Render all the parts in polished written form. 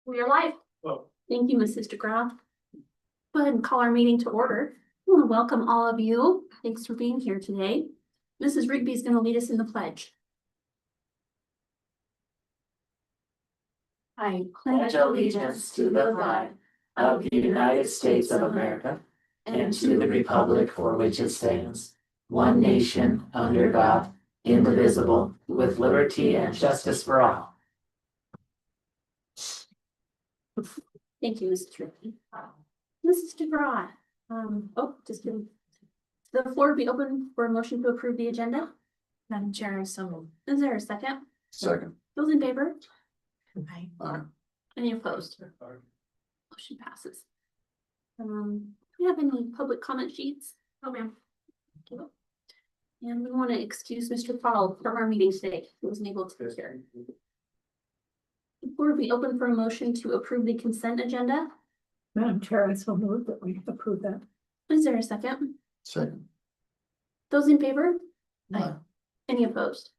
We are live. Well, Thank you, Mrs. DeGraw. Go ahead and call our meeting to order. I want to welcome all of you. Thanks for being here today. Mrs. Rigby is going to lead us in the pledge. I pledge allegiance to the flag of the United States of America and to the republic for which it stands, one nation, under God, indivisible, with liberty and justice for all. Thank you, Mrs. Rigby. Mrs. DeGraw, just kidding. The floor be open for a motion to approve the agenda. Madam Chair, so moved. Is there a second? second. Those in favor? Aye. Any opposed? Motion passes. Do we have any public comment sheets? Oh, ma'am. And we want to excuse Mr. Paul from our meeting today. He wasn't able to be here. The floor be open for a motion to approve the consent agenda. Madam Chair, I so moved that we approve that. Is there a second? Second. Those in favor? Aye. Any opposed?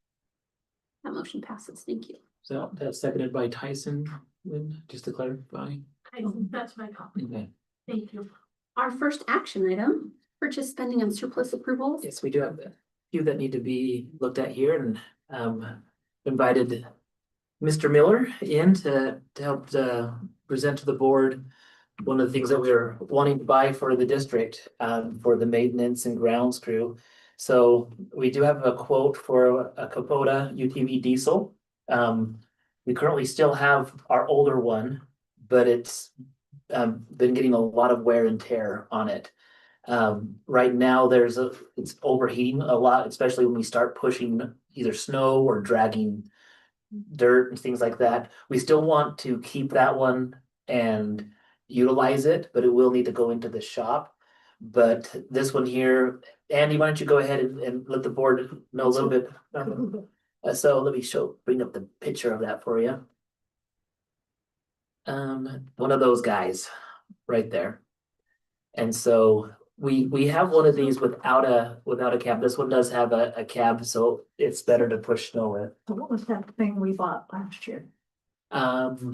That motion passes. Thank you. So that's seconded by Tyson, just to clarify. That's my copy. Okay. Thank you. Our first action item, purchase spending and surplus approvals. Yes, we do have a few that need to be looked at here and invited Mr. Miller in to help present to the board one of the things that we are wanting to buy for the district for the maintenance and grounds crew. So we do have a quote for a Kubota UTV diesel. We currently still have our older one, but it's been getting a lot of wear and tear on it. Right now it's overheating a lot, especially when we start pushing either snow or dragging dirt and things like that. We still want to keep that one and utilize it, but it will need to go into the shop. But this one here, Andy, why don't you go ahead and let the board know a little bit. So let me bring up the picture of that for you. One of those guys right there. And so we have one of these without a cab. This one does have a cab, so it's better to push snow with. So what was that thing we bought last year?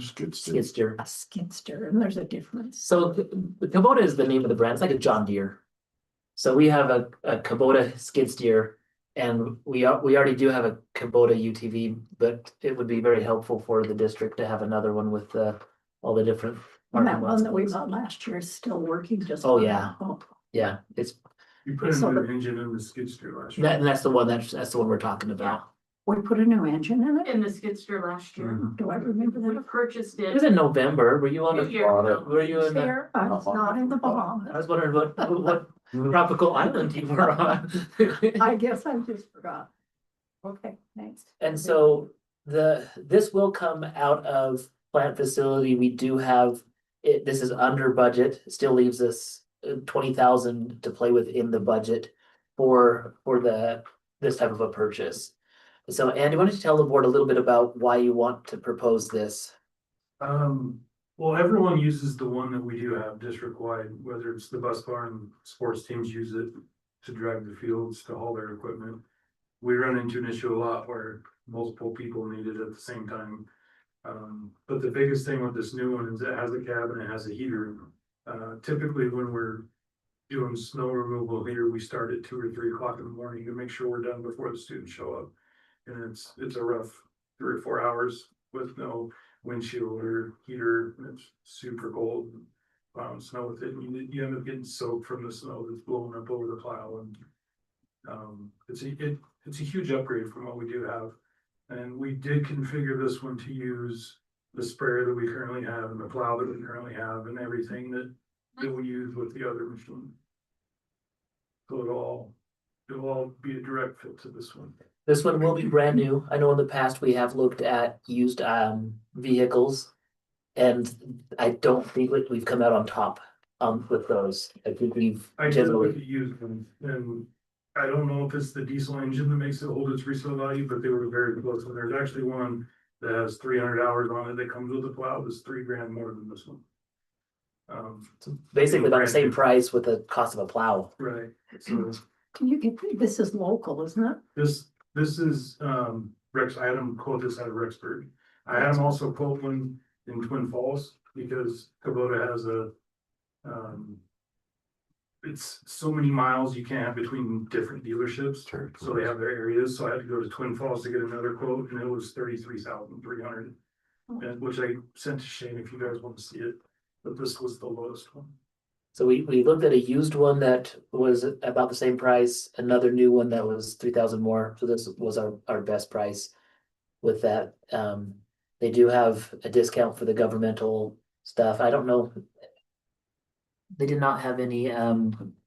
Skid steer. Skidster. A skidster, and there's a difference. So the Kubota is the name of the brand. It's like a John Deere. So we have a Kubota skid steer, and we already do have a Kubota UTV, but it would be very helpful for the district to have another one with all the different. And that one that we bought last year is still working just. Oh, fine. yeah. Oh, Yeah, it's You put a So new the- engine in the skid steer last year. and that's the one that's the one we're talking about. we put a new engine in it? In the skidster last year. Mhm. Do I remember We that? purchased It was it. in November. Were you on New year. were you in the? There, I was not in the I Bahamas. was wondering what tropical island you were on. I guess I just forgot. Okay, thanks. And so this will come out of plant facility. We do have it, this is under budget, it still leaves us 20,000 to play with in the budget for this type of a purchase. So Andy, why don't you tell the board a little bit about why you want to propose this? Well, everyone uses the one that we do have district-wide, whether it's the bus barn, sports teams use it to drive the fields, to haul their equipment. We run into an issue a lot where multiple people need it at the same time. But the biggest thing with this new one is it has a cab and it has a heater. Typically when we're doing snow removal here, we start at 2 or 3 o'clock in the morning to make sure we're done before the students show up. And it's a rough 3 or 4 hours with no windshield or heater, and it's super cold. Plowing snow with it, and you end up getting soaked from the snow that's blowing up over the plow, and it's a huge upgrade from what we do have. And we did configure this one to use the sprayer that we currently have and the plow that we currently have and everything that we use with the other machine. So it'll all be a direct fit to this one. This one will be brand new. I know in the past we have looked at used vehicles. And I don't think we've come out on top with those. I think we've I did generally. look at used ones, and I don't know if it's the diesel engine that makes it hold its resale value, but they were very close. And there's actually one that has 300 hours on it that comes with a plow that's $3,000 more than this one. Basically about the same price with the cost of a plow. Right, so Can you get, this is local, isn't it? this is Rex, I had him quote this out of Rexburg. I had him also quote one in Twin Falls, because Kubota has a, it's so many miles you can't have between different dealerships. So they have their areas, so I had to go to Twin Falls to get another quote, and it was 33,300. And which I sent to Shane if you guys want to see it, but this was the lowest one. So we looked at a used one that was about the same price, another new one that was 3,000 more, so this was our best price. With that, they do have a discount for the governmental stuff, I don't know. They did not have any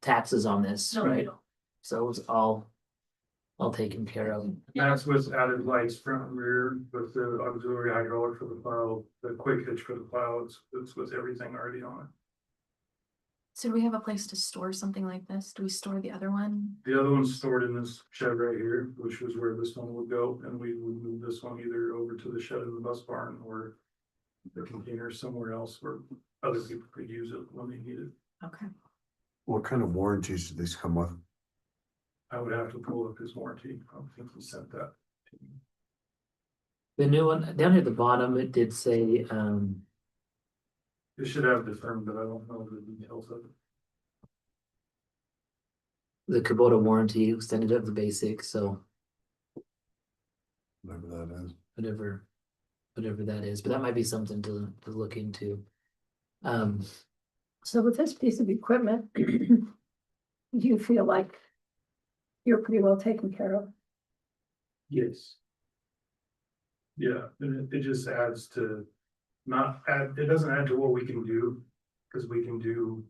taxes on this, No, right? So it was all taken care of. That's with added lights front and rear, with the auxiliary hydraulic for the plow, the quick hitch for the plow, it's with everything already on it. So do we have a place to store something like this? Do we store the other one? The other one's stored in this shed right here, which was where this one would go, and we would move this one either over to the shed in the bus barn or the container somewhere else where other people could use it when they need it. Okay. What kind of warranties do these come with? I would have to pull up his warranty. I don't think he sent that to me. The new one, down at the bottom, it did say, It should have the term, but I don't know the details of it. the Kubota warranty extended up the basic, so Whatever that is. whatever that is, but that might be something to look into. So with this piece of equipment, you feel like you're pretty well taken care of? Yes. Yeah, and it just adds to, not add, it doesn't add to what we can do, because we can do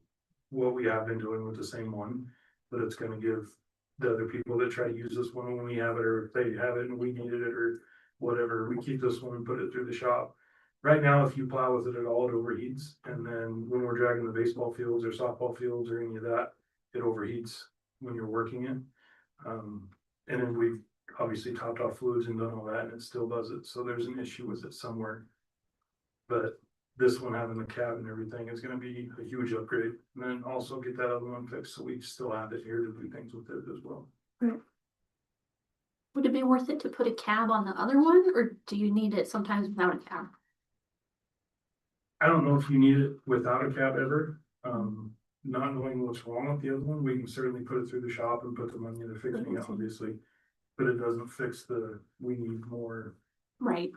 what we have been doing with the same one, but it's gonna give the other people that try to use this one when we have it, or if they have it and we needed it, or whatever, we keep this one and put it through the shop. Right now, if you plow with it at all, it overheats, and then when we're dragging the baseball fields or softball fields or any of that, it overheats when you're working it. And then we've obviously topped off fluids and done all that, and it still does it, so there's an issue with it somewhere. But this one having the cab and everything is gonna be a huge upgrade, and then also get that other one fixed, so we still have it here to do things with it as well. Would it be worth it to put a cab on the other one, or do you need it sometimes without a cab? I don't know if you need it without a cab ever, not knowing what's wrong with the other one, we can certainly put it through the shop and put the money into fixing it, obviously. But it doesn't fix we need more, Right.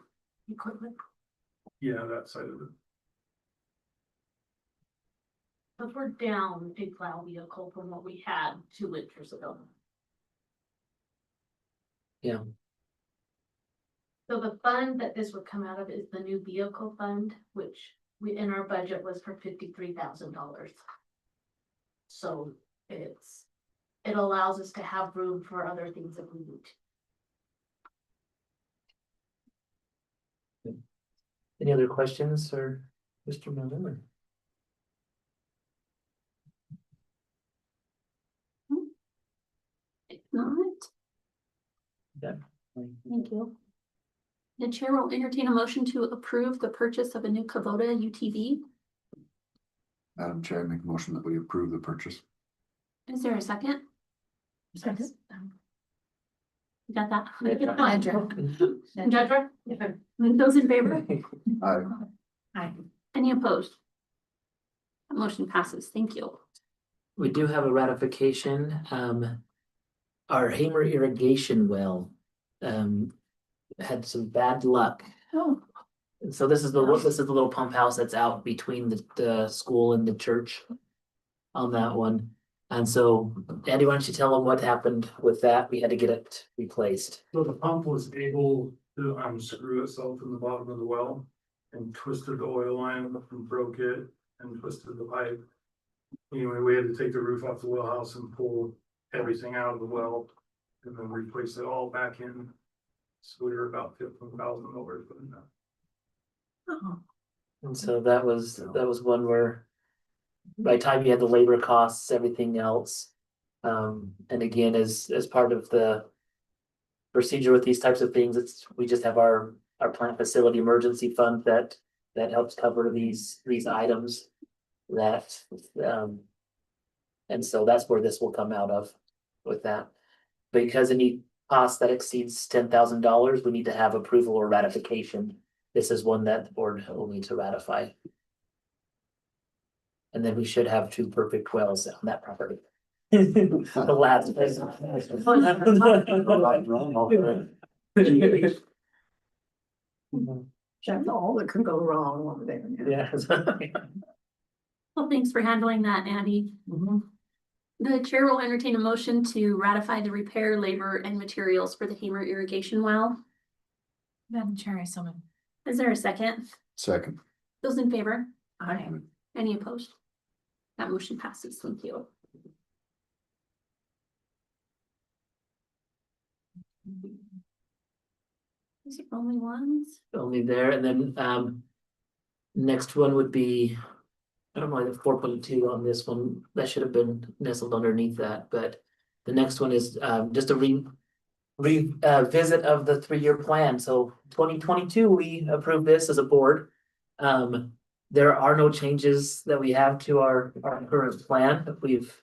Equipment. yeah, that side of it. But we're down a plow vehicle from what we had 2 winters ago. Yeah. So the fund that this would come out of is the new vehicle fund, which we, in our budget was for $53,000. So it allows us to have room for other things that we need. Any other questions for Mr. Miller? If not, Yeah. thank you. The chair will entertain a motion to approve the purchase of a new Kubota UTV. Madam Chair, I make a motion that we approve the purchase. Is there a second? Second. You got that? Judge, Those in favor? Aye. Any opposed? That motion passes. Thank you. We do have a ratification, our Hamer irrigation well, had some bad luck. Oh, And so this is the little pump house that's out between the school and the church on that one. And so, Andy, why don't you tell them what happened with that? We had to get it replaced. So the pump was able to unscrew itself in the bottom of the well and twisted the oil line and broke it and twisted the pipe. Anyway, we had to take the roof off the well house and pull everything out of the well and then replace it all back in. So we were about $15,000 for that. oh, And so that was one where by the time you had the labor costs, everything else. And again, as part of the procedure with these types of things, we just have our plant facility emergency fund that helps cover these items that, and so that's where this will come out of with that. Because any cost that exceeds $10,000, we need to have approval or ratification this is one that the board will need to ratify. And then we should have two perfect wells on that property. The last. That's all that could go wrong over there. Yeah. Well, thanks for handling that, Andy. The chair will entertain a motion to ratify the repair, labor, and materials for the Hamer irrigation well. Madam Chair, I summon. Is there a second? Second. Those in favor? I, Any opposed? That motion passes. Thank you. Is it only ones? Only there, and then, next one would be, I don't know, the 4.2 on this one, that should have been nestled underneath that, but the next one is, just a visit of the 3-year plan, so 2022, we approved this as a board. There are no changes that we have to our current plan, we've,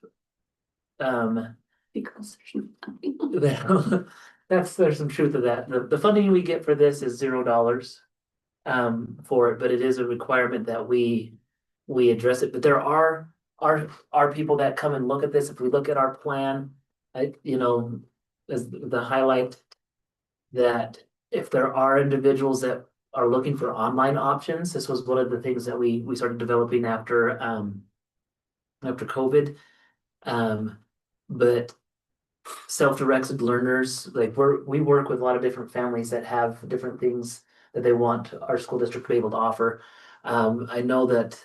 Because there's nothing. there's some truth to that. The funding we get for this is $0 for it, but it is a requirement that we address it. But there are people that come and look at this. If we look at our plan, as the highlight that if there are individuals that are looking for online options, this was one of the things that we started developing after COVID. But self-directed learners, like we work with a lot of different families that have different things that they want our school district to be able to offer. I know that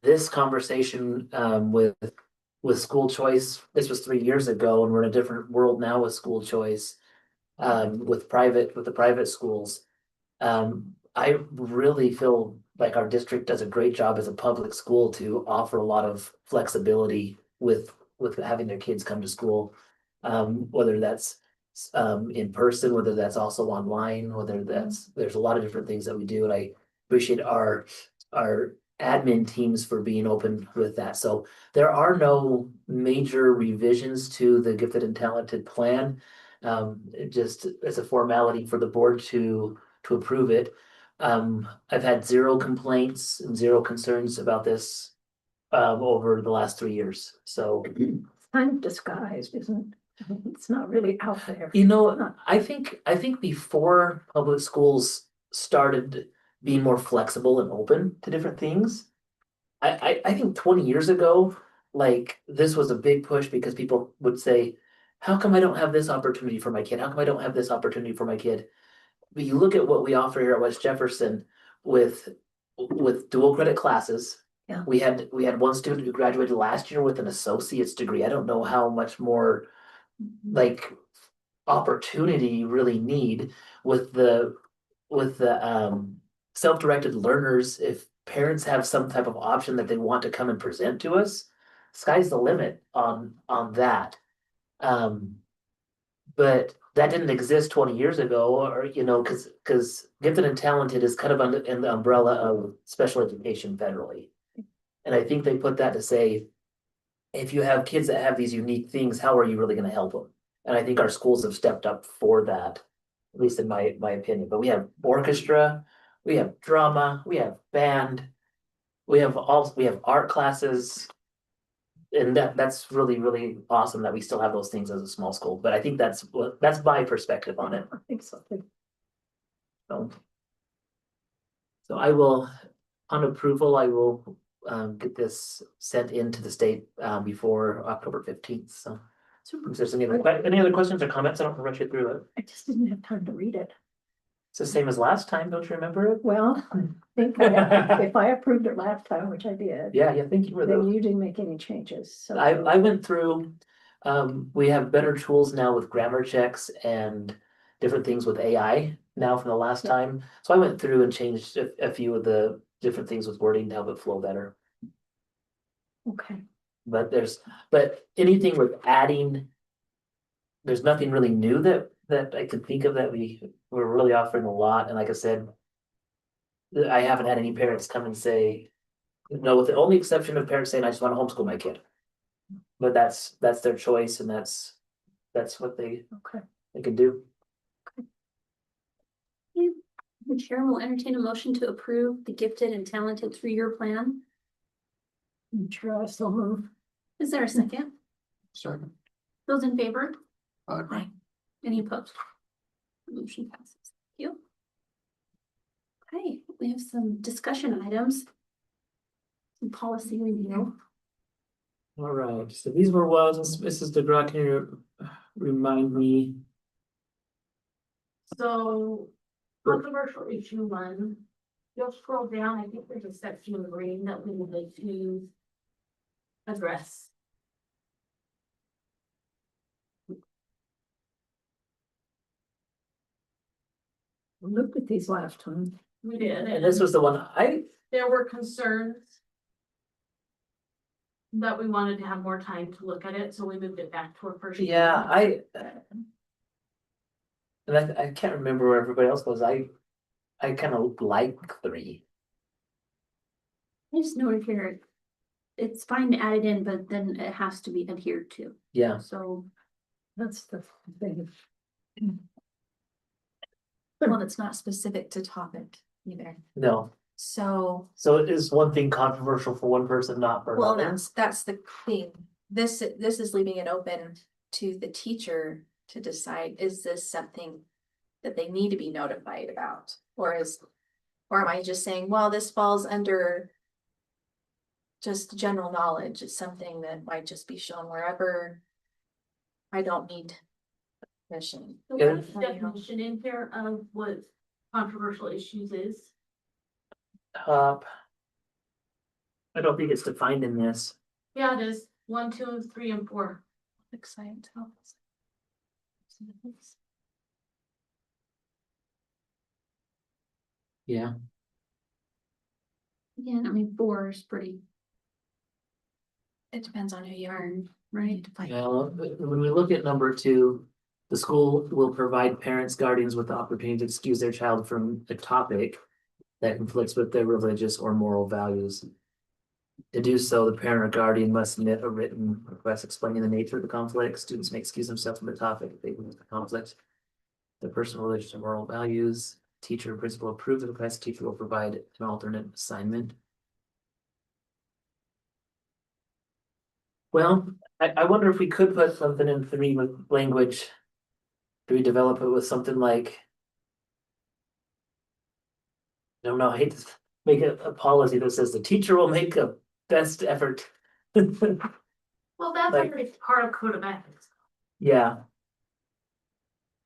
this conversation with school choice, this was 3 years ago, and we're in a different world now with school choice. With the private schools. I really feel like our district does a great job as a public school to offer a lot of flexibility with having their kids come to school. Whether that's in person, whether that's also online, there's a lot of different things that we do, and I appreciate our admin teams for being open with that. So there are no major revisions to the gifted and talented plan. It just as a formality for the board to approve it. I've had 0 complaints and 0 concerns about this over the last 3 years. So it's kind of disguised, isn't it? It's not really out there. I think before public schools started being more flexible and open to different things, I think 20 years ago, like this was a big push because people would say, how come I don't have this opportunity for my kid? How come I don't have this opportunity for my kid? But you look at what we offer here at West Jefferson with dual credit classes. Yeah. We had one student who graduated last year with an associate's degree. I don't know how much more like opportunity you really need with the self-directed learners. If parents have some type of option that they want to come and present to us, sky's the limit on that. But that didn't exist 20 years ago, or because gifted and talented is kind of under in the umbrella of special education federally. And I think they put that to say, if you have kids that have these unique things, how are you really going to help them? And I think our schools have stepped up for that, at least in my opinion. But we have orchestra, we have drama, we have band, we have art classes. And that's really, really awesome that we still have those things as a small school. But I think that's my perspective on it. I think so. So I will, on approval, I will get this sent into the state before October 15th. So if there's any other questions or comments, I don't rush you through it. I just didn't have time to read it. It's the same as last time, don't you remember it? Well, I think if I approved it last time, which I did. Yeah, I think you were They there. usually make any changes, so. I went through, we have better tools now with grammar checks and different things with AI now from the last time. So I went through and changed a few of the different things with wording to help it flow better. Okay, But anything with adding, there's nothing really new that I could think of that we're really offering a lot. And like I said, I haven't had any parents come and say, no, with the only exception of parents saying, I just want to homeschool my kid. But that's their choice, and that's what they okay. can do. The chair will entertain a motion to approve the gifted and talented 3-year plan. Chair, I still move. Is there a second? Second. Those in favor? Aye. Any opposed? Motion passes. Thank you. Okay, we have some discussion items. Some policy review. All right, so these were ones, Mrs. DeGraw, can you remind me? So controversial issue 1, you'll scroll down, I think there's a section in green that we need to address. Looked at these last time. We did, And this was the one there were concerns that we wanted to have more time to look at it, so we moved it back to our first. yeah, reading. and I can't remember where everybody else was, I kind of like 3. I just noted here, it's fine to add it in, but then it has to be adhered to. Yeah, So, That's the thing. Well, it's not specific to topic either. no, So, so it is one thing controversial for one person, not for well, another. that's the thing. This is leaving it open to the teacher to decide, is this something that they need to be notified about? Or am I just saying, well, this falls under just general knowledge? It's something that might just be shown wherever. I don't need permission. So Yeah. what's the definition in here of what controversial issues is? I don't think it's defined in this. Yeah, it is 1, 2, 3, and 4. Excited. Yeah. yeah, I mean, 4 is pretty, It depends on who you are, right? define. Well, when we look at number 2, the school will provide parents, guardians with the opportunity to excuse their child from a topic that conflicts with their religious or moral values. To do so, the parent or guardian must submit a written request explaining the nature of the conflict. Students may excuse themselves from the topic if they believe the conflict. The personal religious or moral values, teacher or principal approve the request, teacher will provide an alternate assignment. Well, I wonder if we could put something in 3 with language. Do we develop it with something like? I don't know, I hate to make a policy that says the teacher will make a best effort. Well, that's Like- already part of code of ethics. Yeah,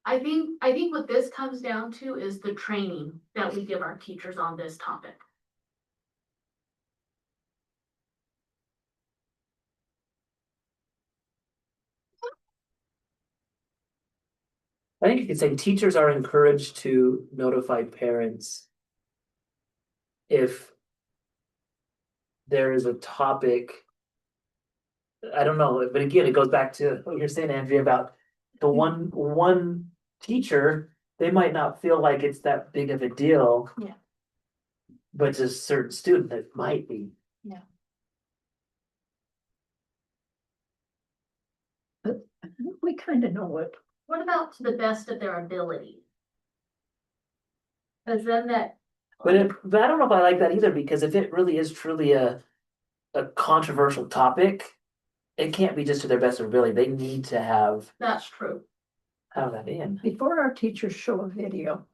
I think what this comes down to is the training that we give our teachers on this topic. I think you could say teachers are encouraged to notify parents. If. There is a topic. I don't know, but again, it goes back to what you're saying, Andrea, about the one teacher, they might not feel like it's that big of a deal. Yeah. But to a certain student, it might be. We kind of know what. What about to the best of their ability? Cause then that, But I don't know if I like that either, because if it really is truly a controversial topic, it can't be just to their best of ability. They need to have that's true. that in. Before our teachers show a video,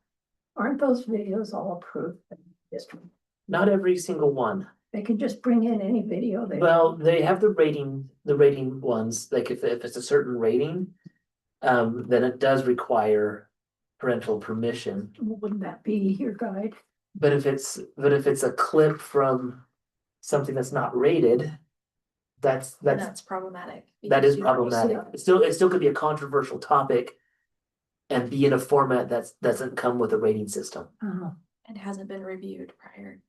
aren't those videos all approved by the district? Not every single one. They can just bring in any video they. Well, they have the rating ones, like if it's a certain rating, then it does require parental permission. Wouldn't that be your guide? But if it's a clip from something that's not rated, that's problematic. that is because you- problematic. It still could be a controversial topic. And be in a format that doesn't come with a rating system. It hasn't been reviewed prior.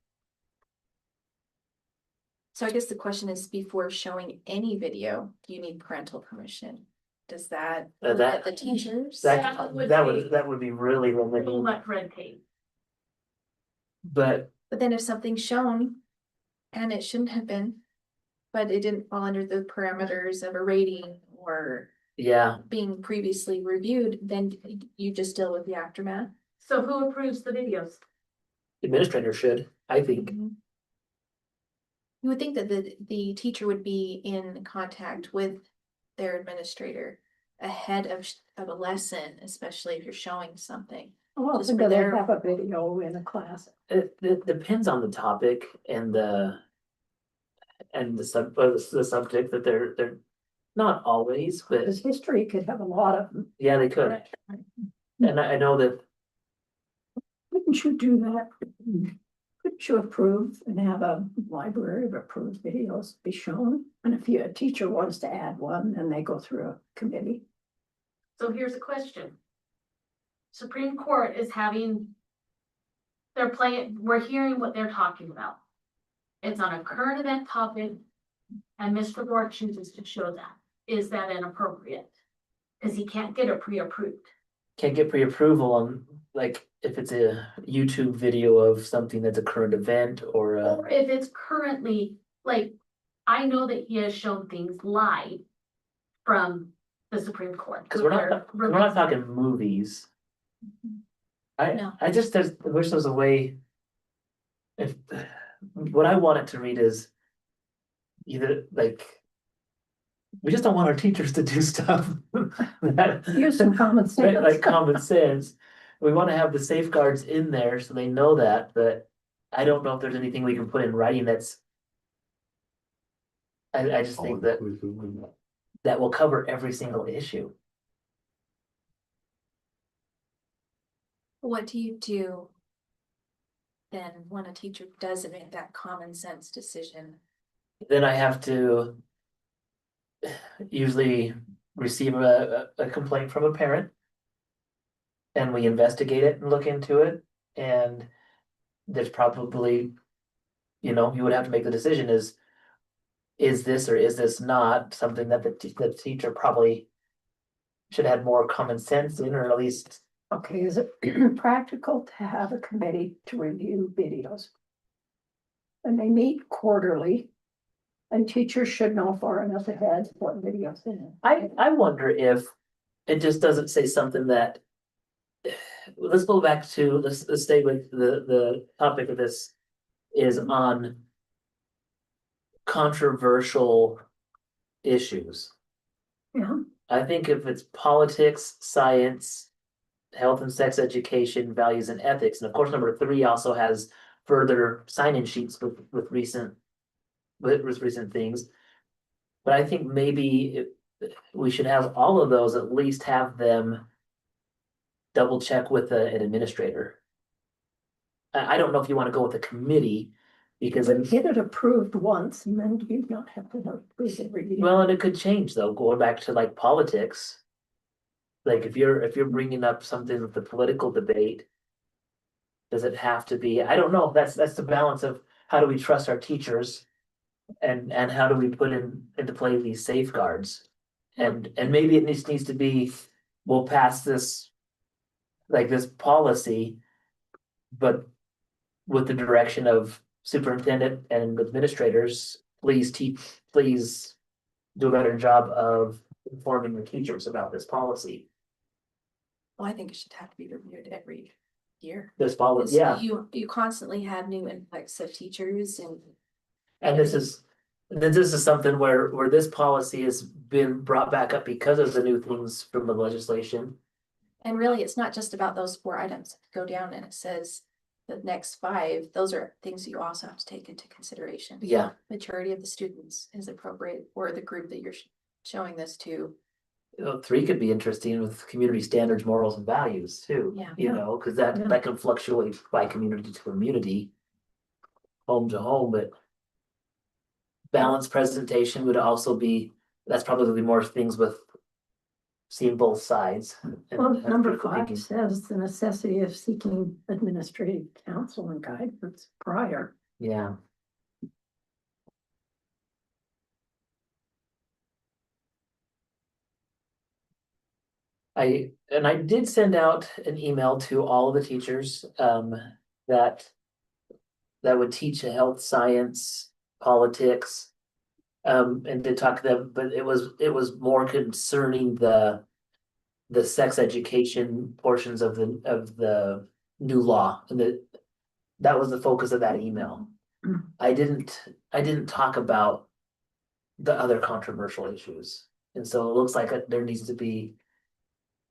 So I guess the question is, before showing any video, do you need parental permission? Does that? That- The teachers? That would be really So limiting, much red tape. but But then if something's shown and it shouldn't have been, but it didn't fall under the parameters of a rating or yeah, being previously reviewed, then you just deal with the aftermath. So who approves the videos? administrator should, I think. You would think that the teacher would be in contact with their administrator ahead of a lesson, especially if you're showing something. Well, Just do for they their- have a video in a class? It depends on the topic and the subject that they're not always, but Because history could have a lot of them. yeah, they could. And I know that Couldn't you do that? Couldn't you approve and have a library of approved videos be shown? And if a teacher wants to add one, then they go through a committee. So here's a question. Supreme Court is having. They're playing, we're hearing what they're talking about. It's on a current event topic. And Mr. Ward chooses to show that. Is that inappropriate? Cause he can't get it pre-approved. can't get pre-approval on, like, if it's a YouTube video of something that's a current event or Or if it's currently, like, I know that he has shown things live from the Supreme Court. because we're not talking movies. No. I just wish there was a way. If what I want it to read is either like. We just don't want our teachers to do stuff that Use some common sense. like common sense. We want to have the safeguards in there so they know that, but I don't know if there's anything we can put in writing that's. I just think that that will cover every single issue. What do you do then when a teacher doesn't make that common sense decision? Then I have to usually receive a complaint from a parent. And we investigate it and look into it, and there's probably, you would have to make the decision is this or is this not something that the teacher probably should have more common sense in, or at least, Okay, is it practical to have a committee to review videos? And they meet quarterly. And teachers should know far enough ahead what videos in. I wonder if it just doesn't say something that. Let's go back to, let's stay with the topic of this is on controversial issues. Yeah, I think if it's politics, science, health and sex education, values and ethics, and of course, number 3 also has further sign-in sheets with recent things. But I think maybe we should have all of those, at least have them double check with an administrator. I don't know if you want to go with a committee, because but get it approved once and then you not have to approve every year. well, and it could change though, going back to like politics. Like if you're bringing up something with the political debate, does it have to be, I don't know, that's the balance of how do we trust our teachers? And how do we put into play these safeguards? And maybe it needs to be, we'll pass this. Like this policy. But with the direction of superintendent and administrators, please do a better job of informing the teachers about this policy. Well, I think it should have to be reviewed every year. This policy, It's- yeah, You constantly have new influx of teachers and. and this is something where this policy has been brought back up because of the new things from the legislation. And really, it's not just about those 4 items. If you go down and it says the next 5, those are things that you also have to take into consideration. Yeah, Maturity of the students is appropriate for the group that you're showing this to. 3 could be interesting with community standards, morals and values too. Yeah. Cause that can fluctuate by community to community. Home to home, but. Balanced presentation would also be, that's probably more things with. Seeing both sides. and Well, that's number critical 5 thinking. says the necessity of seeking administrative counsel and guidance prior. Yeah. I did send out an email to all the teachers, that. That would teach a health science, politics. And to talk to them, but it was more concerning the. The sex education portions of the new law and that was the focus of that email. I didn't talk about the other controversial issues. And so it looks like there needs to be,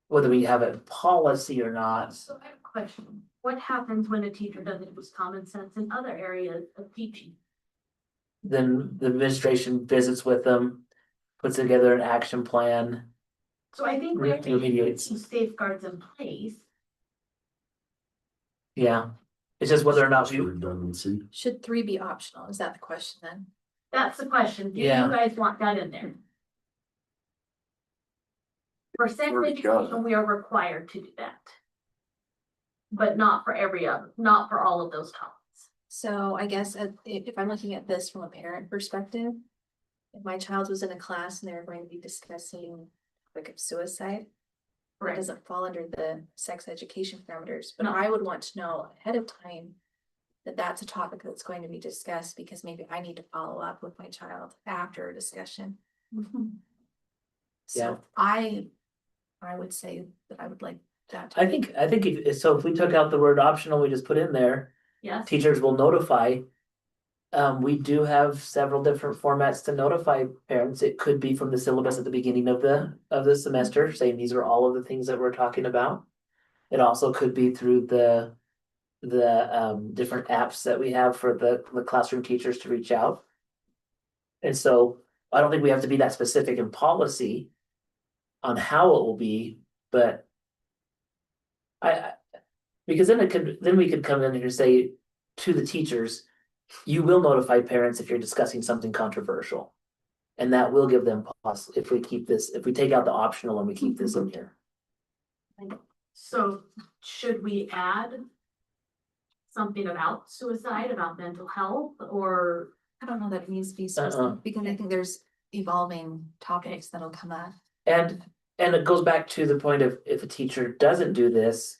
whether we have a policy or not, So I have a question. What happens when a teacher doesn't use common sense in other areas of teaching? then the administration visits with them, puts together an action plan. So I think we have to Remediates. some safeguards in place. Yeah, it's just whether or not we, Redundancy. Should 3 be optional? Is that the question then? That's the question. Do you Yeah. guys want that in there? For sex Already got it. education, we are required to do that. But not for not for all of those topics. So I guess if I'm looking at this from a parent perspective, if my child was in a class and they were going to be discussing like of suicide, that Right. doesn't fall under the sex education parameters, but No. I would want to know ahead of time that that's a topic that's going to be discussed, because maybe I need to follow up with my child after a discussion. Yeah. So I would say that I would like that. to I be- think if we took out the word optional, we just put in there, Yes, teachers will notify. We do have several different formats to notify parents. It could be from the syllabus at the beginning of the semester, saying these are all of the things that we're talking about. It also could be through the different apps that we have for the classroom teachers to reach out. And so I don't think we have to be that specific in policy on how it will be, but because then we could come in here and say to the teachers, you will notify parents if you're discussing something controversial. And that will give them pause if we take out the optional and we keep this in here. so should we add something about suicide, about mental health, or? I don't know that it needs to be Uh-uh. specific, because I think there's evolving topics that'll come up. And it goes back to the point of if a teacher doesn't do this,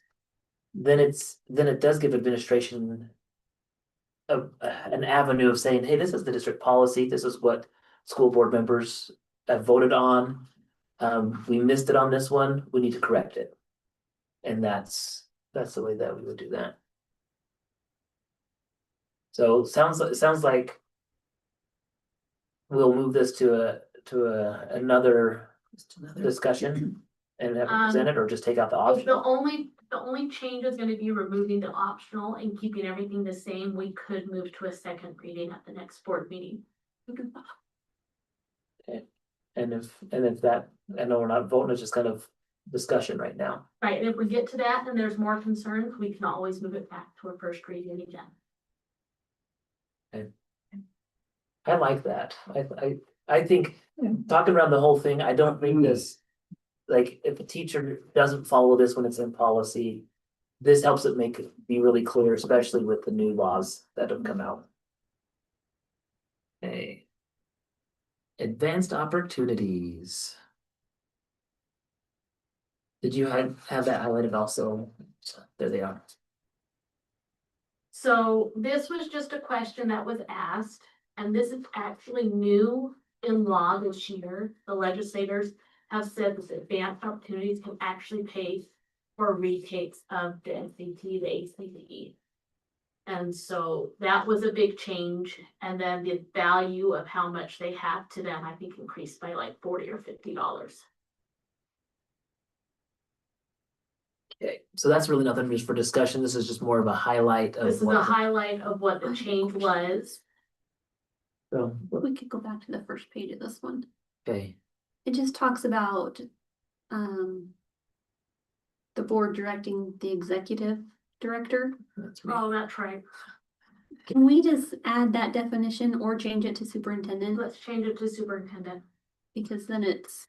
then it does give administration an avenue of saying, hey, this is the district policy, this is what school board members have voted on. We missed it on this one, we need to correct it. And that's the way that we would do that. So it sounds like we'll move this to another discussion and have it presented, or just take out the If option. the only change is gonna be removing the optional and keeping everything the same, we could move to a second reading at the next board meeting. And if that, I know we're not voting, it's just kind of discussion right now. Right, and if we get to that and there's more concerns, we can always move it back to a first reading again. I like that. I think talking around the whole thing, I don't think this. Like, if a teacher doesn't follow this when it's in policy, this helps it be really clear, especially with the new laws that have come out. Okay. Advanced opportunities. Did you have that highlighted also? There they are. So this was just a question that was asked, and this is actually new in law this year. The legislators have said that advanced opportunities can actually pay for retakes of the NCT, the ACT. And so that was a big change. And then the value of how much they have to them, I think, increased by like $40 or $50. Okay, so that's really nothing just for discussion. This is just more of a highlight of This is a what. highlight of what the change was. So, We could go back to the first page of this one. okay, It just talks about, the board directing the executive director. that's me. Oh, that's right. Can we just add that definition or change it to superintendent? Let's change it to superintendent. Because then it's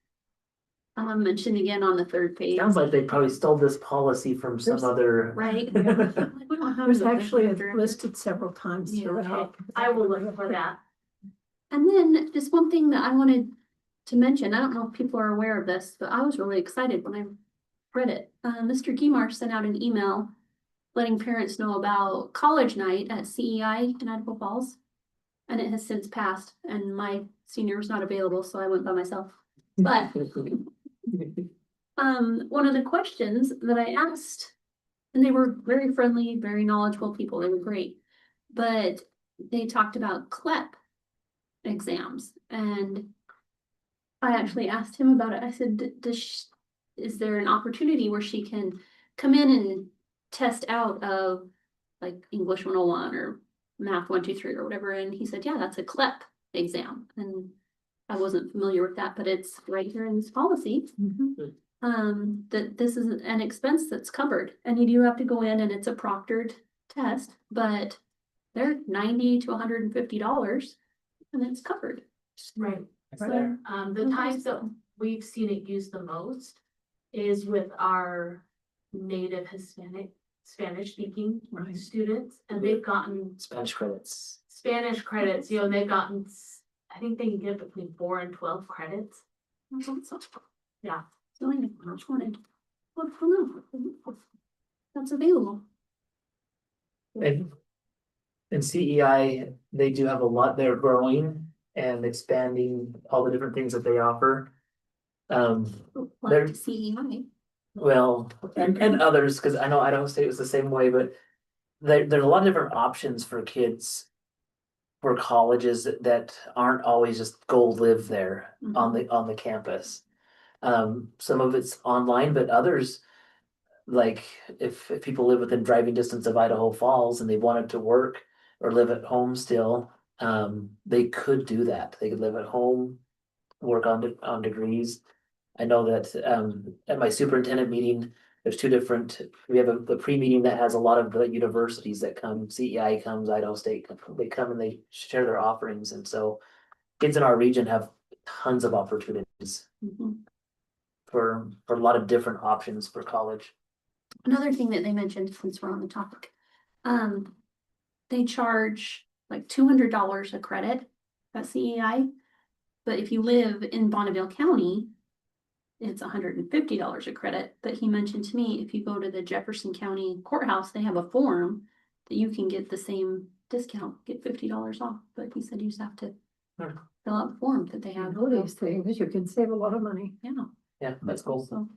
mentioned again on the third page, Sounds like they probably stole this policy from some There's- other. right? Yeah. Like, we don't have There's the actually director. listed several times Yeah, throughout. I will look for that. And then just one thing that I wanted to mention, I don't know if people are aware of this, but I was really excited when I read it. Mr. Guimar sent out an email letting parents know about college night at CEI in Idaho Falls. And it has since passed, and my senior was not available, so I went by myself. But one of the questions that I asked And they were very friendly, very knowledgeable people. They were great. But they talked about CLEP exams, and I actually asked him about it. I said, is there an opportunity where she can come in and test out of like English 101 or Math 1, 2, 3 or whatever? And he said, yeah, that's a CLEP exam. And I wasn't familiar with that, but it's right here in this policy. That this is an expense that's covered, and you do have to go in and it's a proctored test, but they're $90 to $150 and it's covered. Right. So, The times that we've seen it used the most is with our native Hispanic, Spanish speaking Right. students, and they've gotten Spanish credits. Spanish credits, you know, they've gotten, I think they can get between 4 and 12 credits. Yeah. So I just wanted, well, I don't know. That's available. And CEI, they do have a lot, they're growing and expanding all the different things that they offer. There- Like CEI. Well, and others, because I know Idaho State was the same way, but there's a lot of different options for kids. For colleges that aren't always just go live there on the campus. Some of it's online, but others, like if people live within driving distance of Idaho Falls and they wanted to work or live at home still, they could do that. They could live at home, work on degrees. I know that at my superintendent meeting, there's two different, we have the pre-meeting that has a lot of the universities that come, CEI comes, Idaho State, they come and they share their offerings, and so kids in our region have tons of opportunities for a lot of different options for college. Another thing that they mentioned, since we're on the topic, they charge like $200 a credit at CEI. But if you live in Bonneville County, it's $150 a credit. But he mentioned to me, if you go to the Jefferson County Courthouse, they have a form that you can get the same discount, get $50 off. But he said you just have to fill out the form that they You have. know these things, you can save a lot of money. Yeah. Yeah, that's cool. So,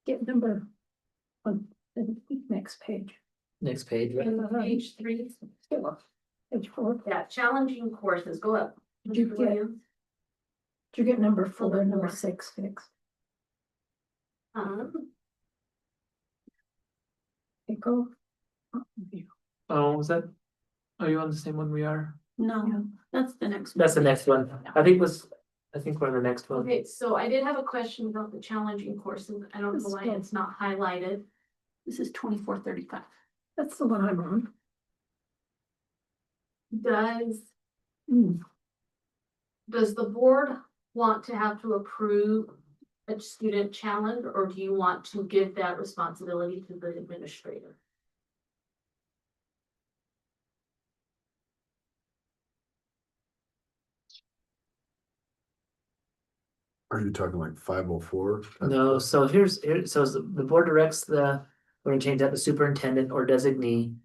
Get number on the next page. Next page, right? Page 3, Page 4. yeah, challenging courses, go up. Did you Mr. get- Williams. Did you get number 4 Number and number four. 6 fixed? Um, Okay, go. Oh, what was that? Are you on the same one we are? no, that's the next. That's the next one. I think we're on the next one. Okay, so I did have a question about the challenging courses. I don't know why it's not highlighted. This is 2435. That's the one I'm on. Does the board want to have to approve a student challenge, or do you want to give that responsibility to the administrator? Are you talking like 504? No, so so the board directs we're gonna change that, the superintendent or designee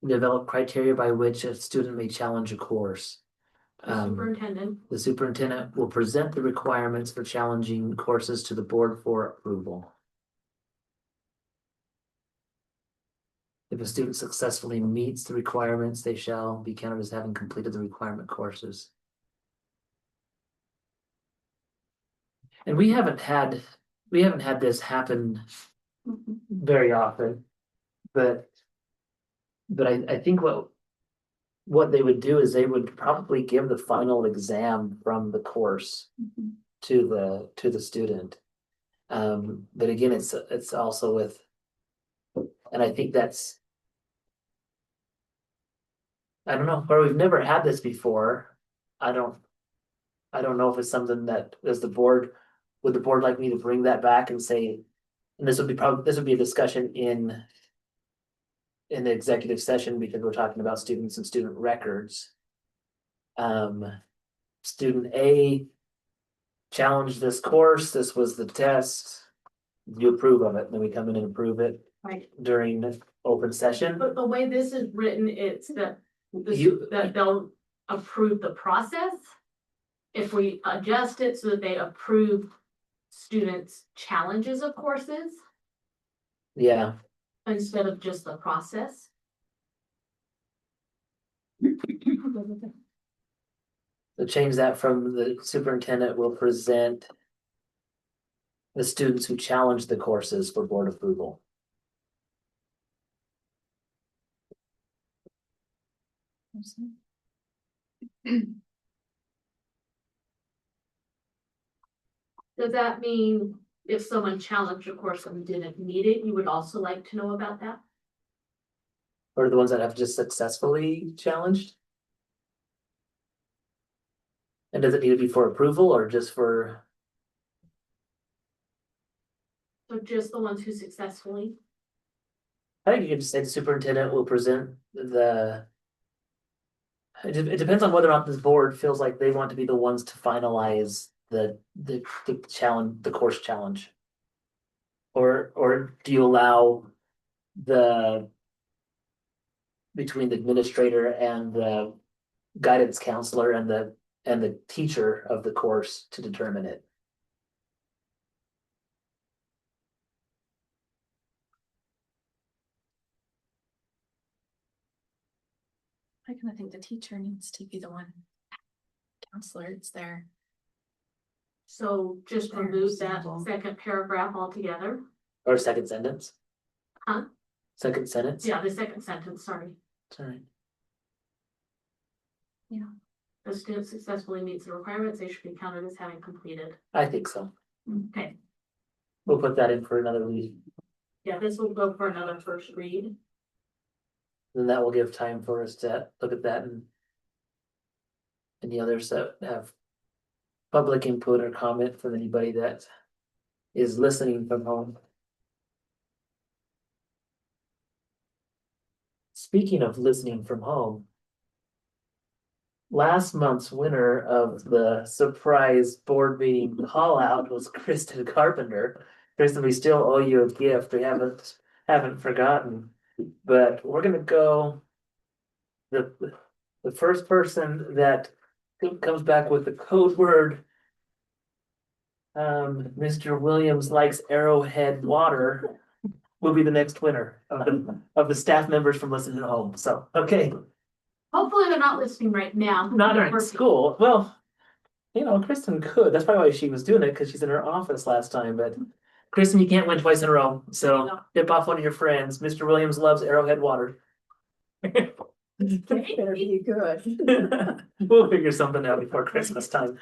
develop criteria by which a student may challenge a course. The superintendent, The superintendent will present the requirements for challenging courses to the board for approval. If a student successfully meets the requirements, they shall be counted as having completed the requirement courses. And we haven't had this happen very often, but I think what they would do is they would probably give the final exam from the course to the student. But again, it's also with, and I think I don't know, where we've never had this before. I don't know if it's something that would the board like me to bring that back and say, and this would be a discussion in the executive session, because we're talking about students and student records. Student A challenged this course, this was the test. You approve of it, and then we come in and approve it right? during open session. But the way this is written, it's that You- that they'll approve the process. If we adjust it so that they approve students' challenges of courses, Yeah, instead of just the process. So change that from the superintendent will present the students who challenge the courses for board approval. Does that mean if someone challenged a course and didn't meet it, you would also like to know about that? Or the ones that have just successfully challenged? And does it need to be for approval or just for, So just the ones who successfully, I think you could just say the superintendent will present the. It depends on whether or not this board feels like they want to be the ones to finalize the challenge, the course challenge. Or do you allow the. Between the administrator and the guidance counselor and the teacher of the course to determine it? I kind of think the teacher needs to be the one. Counselor, it's there. so just remove that second paragraph altogether. Or second sentence? Huh? Second sentence? Yeah, the second sentence, sorry. Sorry. The student successfully meets the requirements, they should be counted as having completed. I think so. Okay, We'll put that in for another read. yeah, this will go for another first read. Then that will give time for us to look at that and. Any others that have. Public input or comment from anybody that. Is listening from home. Speaking of listening from home. Last month's winner of the surprise board meeting call out was Kristen Carpenter. Kristen, we still owe you a gift. We haven't forgotten. But we're gonna go. The first person that comes back with the code word. Mr. Williams likes Arrowhead water. Will be the next winner of the staff members from listening at home. So, okay, Hopefully they're not listening right now. not during school. Well, Kristen could. That's probably why she was doing it, because she's in her office last time, but. Kristen, you can't win twice in a row, so No. tip off one of your friends. Mr. Williams loves Arrowhead water. Better be good. We'll figure something out before Christmas time.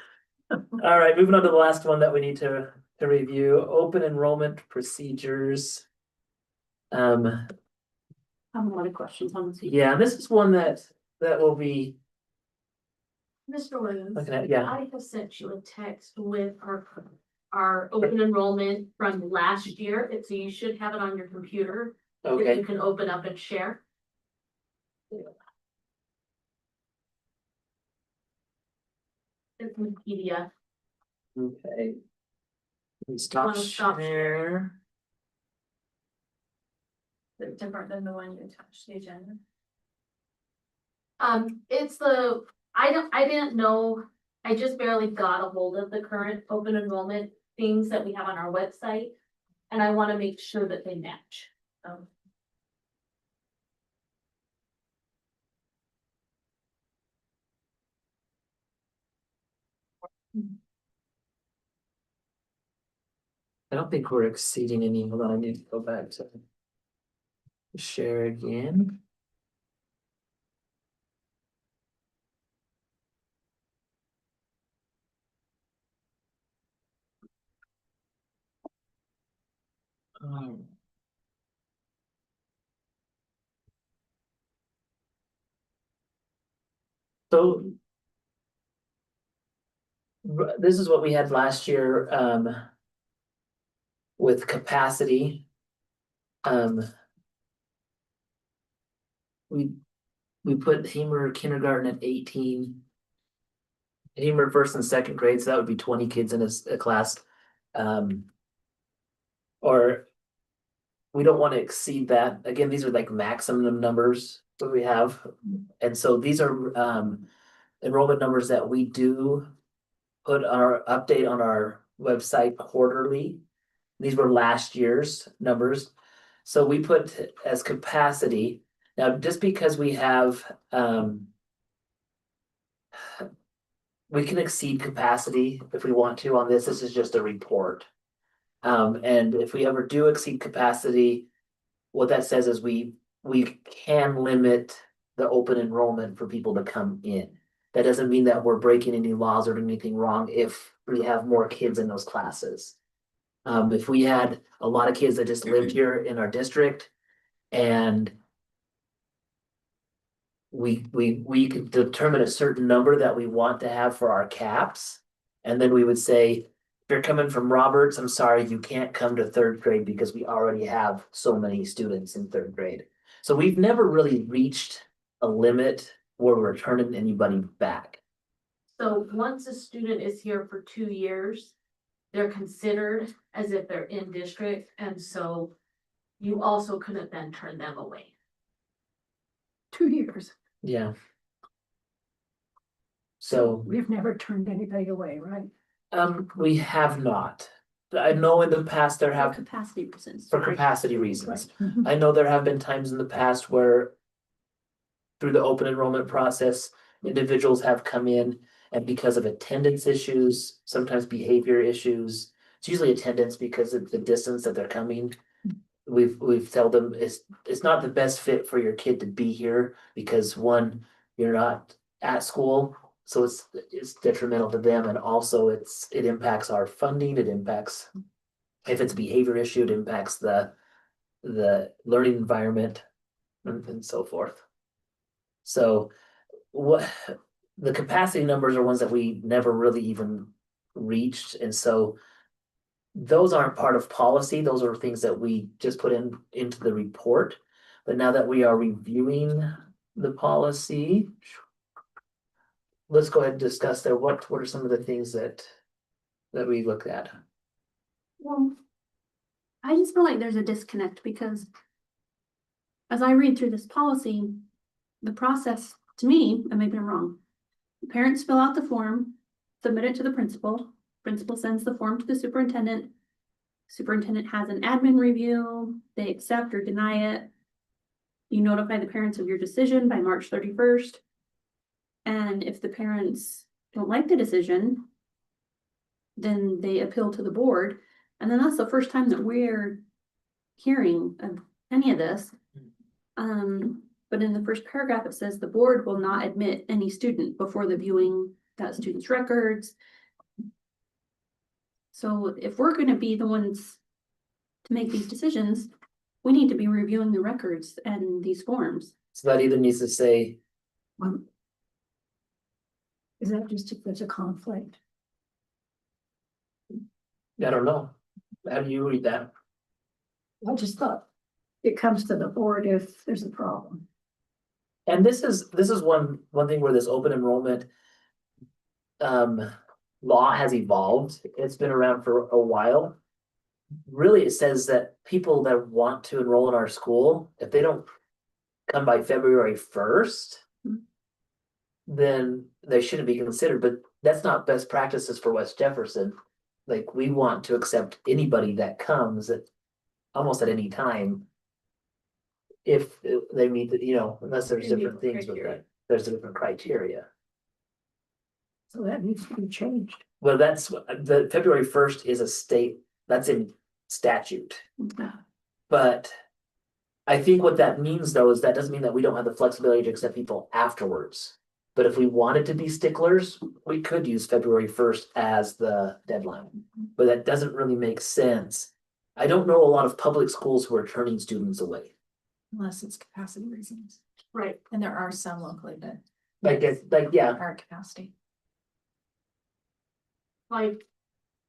All right, moving on to the last one that we need to review, open enrollment procedures. I have a lot of questions on this. Yeah, this is one that will be Mr. Williams. looking at, yeah, I have sent you a text with our open enrollment from last year. So you should have it on your computer. That okay, you can open up and share. It's in PDF. okay. We stop Wanna stop share. Is it different than the one you attached to the agenda? It's I didn't know, I just barely got a hold of the current open enrollment things that we have on our website. And I wanna make sure that they match. I don't think we're exceeding any, hold on, I need to go back to. Share again. So. This is what we had last year, with capacity. We put Hemer kindergarten at 18. Hemer first and second grade, so that would be 20 kids in a class. Or. We don't want to exceed that. Again, these are like maximum numbers that we have. And so these are enrollment numbers that we do put our update on our website quarterly. These were last year's numbers. So we put as capacity, now just because we have, we can exceed capacity if we want to on this. This is just a report. And if we ever do exceed capacity, what that says is we can limit the open enrollment for people to come in. That doesn't mean that we're breaking any laws or doing anything wrong if we have more kids in those classes. If we had a lot of kids that just lived here in our district and we could determine a certain number that we want to have for our caps. And then we would say, if you're coming from Roberts, I'm sorry, you can't come to third grade because we already have so many students in third grade. So we've never really reached a limit where we're turning anybody back. So once a student is here for 2 years, they're considered as if they're in district, and so you also couldn't then turn them away. 2 years. Yeah. So, We've never turned anybody away, right? we have not. I know in the past there For have, capacity reasons. for capacity reasons. Mhm. I know there have been times in the past where through the open enrollment process, individuals have come in and because of attendance issues, sometimes behavior issues, it's usually attendance because of the distance that they're coming. We've told them it's not the best fit for your kid to be here because one, you're not at school, so it's detrimental to them, and also it impacts our funding, it impacts. If it's a behavior issue, it impacts the learning environment and so forth. So what the capacity numbers are ones that we never really even reached, and so those aren't part of policy, those are things that we just put into the report. But now that we are reviewing the policy, let's go ahead and discuss there. What are some of the things that we look at? Well, I just feel like there's a disconnect because as I read through this policy, the process to me, and maybe I'm wrong. Parents fill out the form, submit it to the principal. Principal sends the form to the superintendent. Superintendent has an admin review. They accept or deny it. You notify the parents of your decision by March 31st. And if the parents don't like the decision, then they appeal to the board. And then that's the first time that we're hearing of any of this. But in the first paragraph, it says the board will not admit any student before the viewing that student's records. So if we're gonna be the ones to make these decisions, we need to be reviewing the records and these forms. So that either needs to say, Is that just if there's a conflict? I don't know. How do you read that? I just thought it comes to the board if there's a problem. And this is one thing where this open enrollment law has evolved. It's been around for a while. Really, it says that people that want to enroll in our school, if they don't come by February 1st, then they shouldn't be considered, but that's not best practices for West Jefferson. Like, we want to accept anybody that comes at almost at any time. If they meet the, unless there's They meet different the things with criteria. that, there's a different criteria. So that needs to be changed. Well, that's the February 1st is a state, that's in statute. But I think what that means though is that doesn't mean that we don't have the flexibility to accept people afterwards. But if we wanted to be sticklers, we could use February 1st as the deadline. But that doesn't really make sense. I don't know a lot of public schools who are turning students away. Unless it's capacity reasons, Right. and there are some locally that Yeah, are at capacity. Like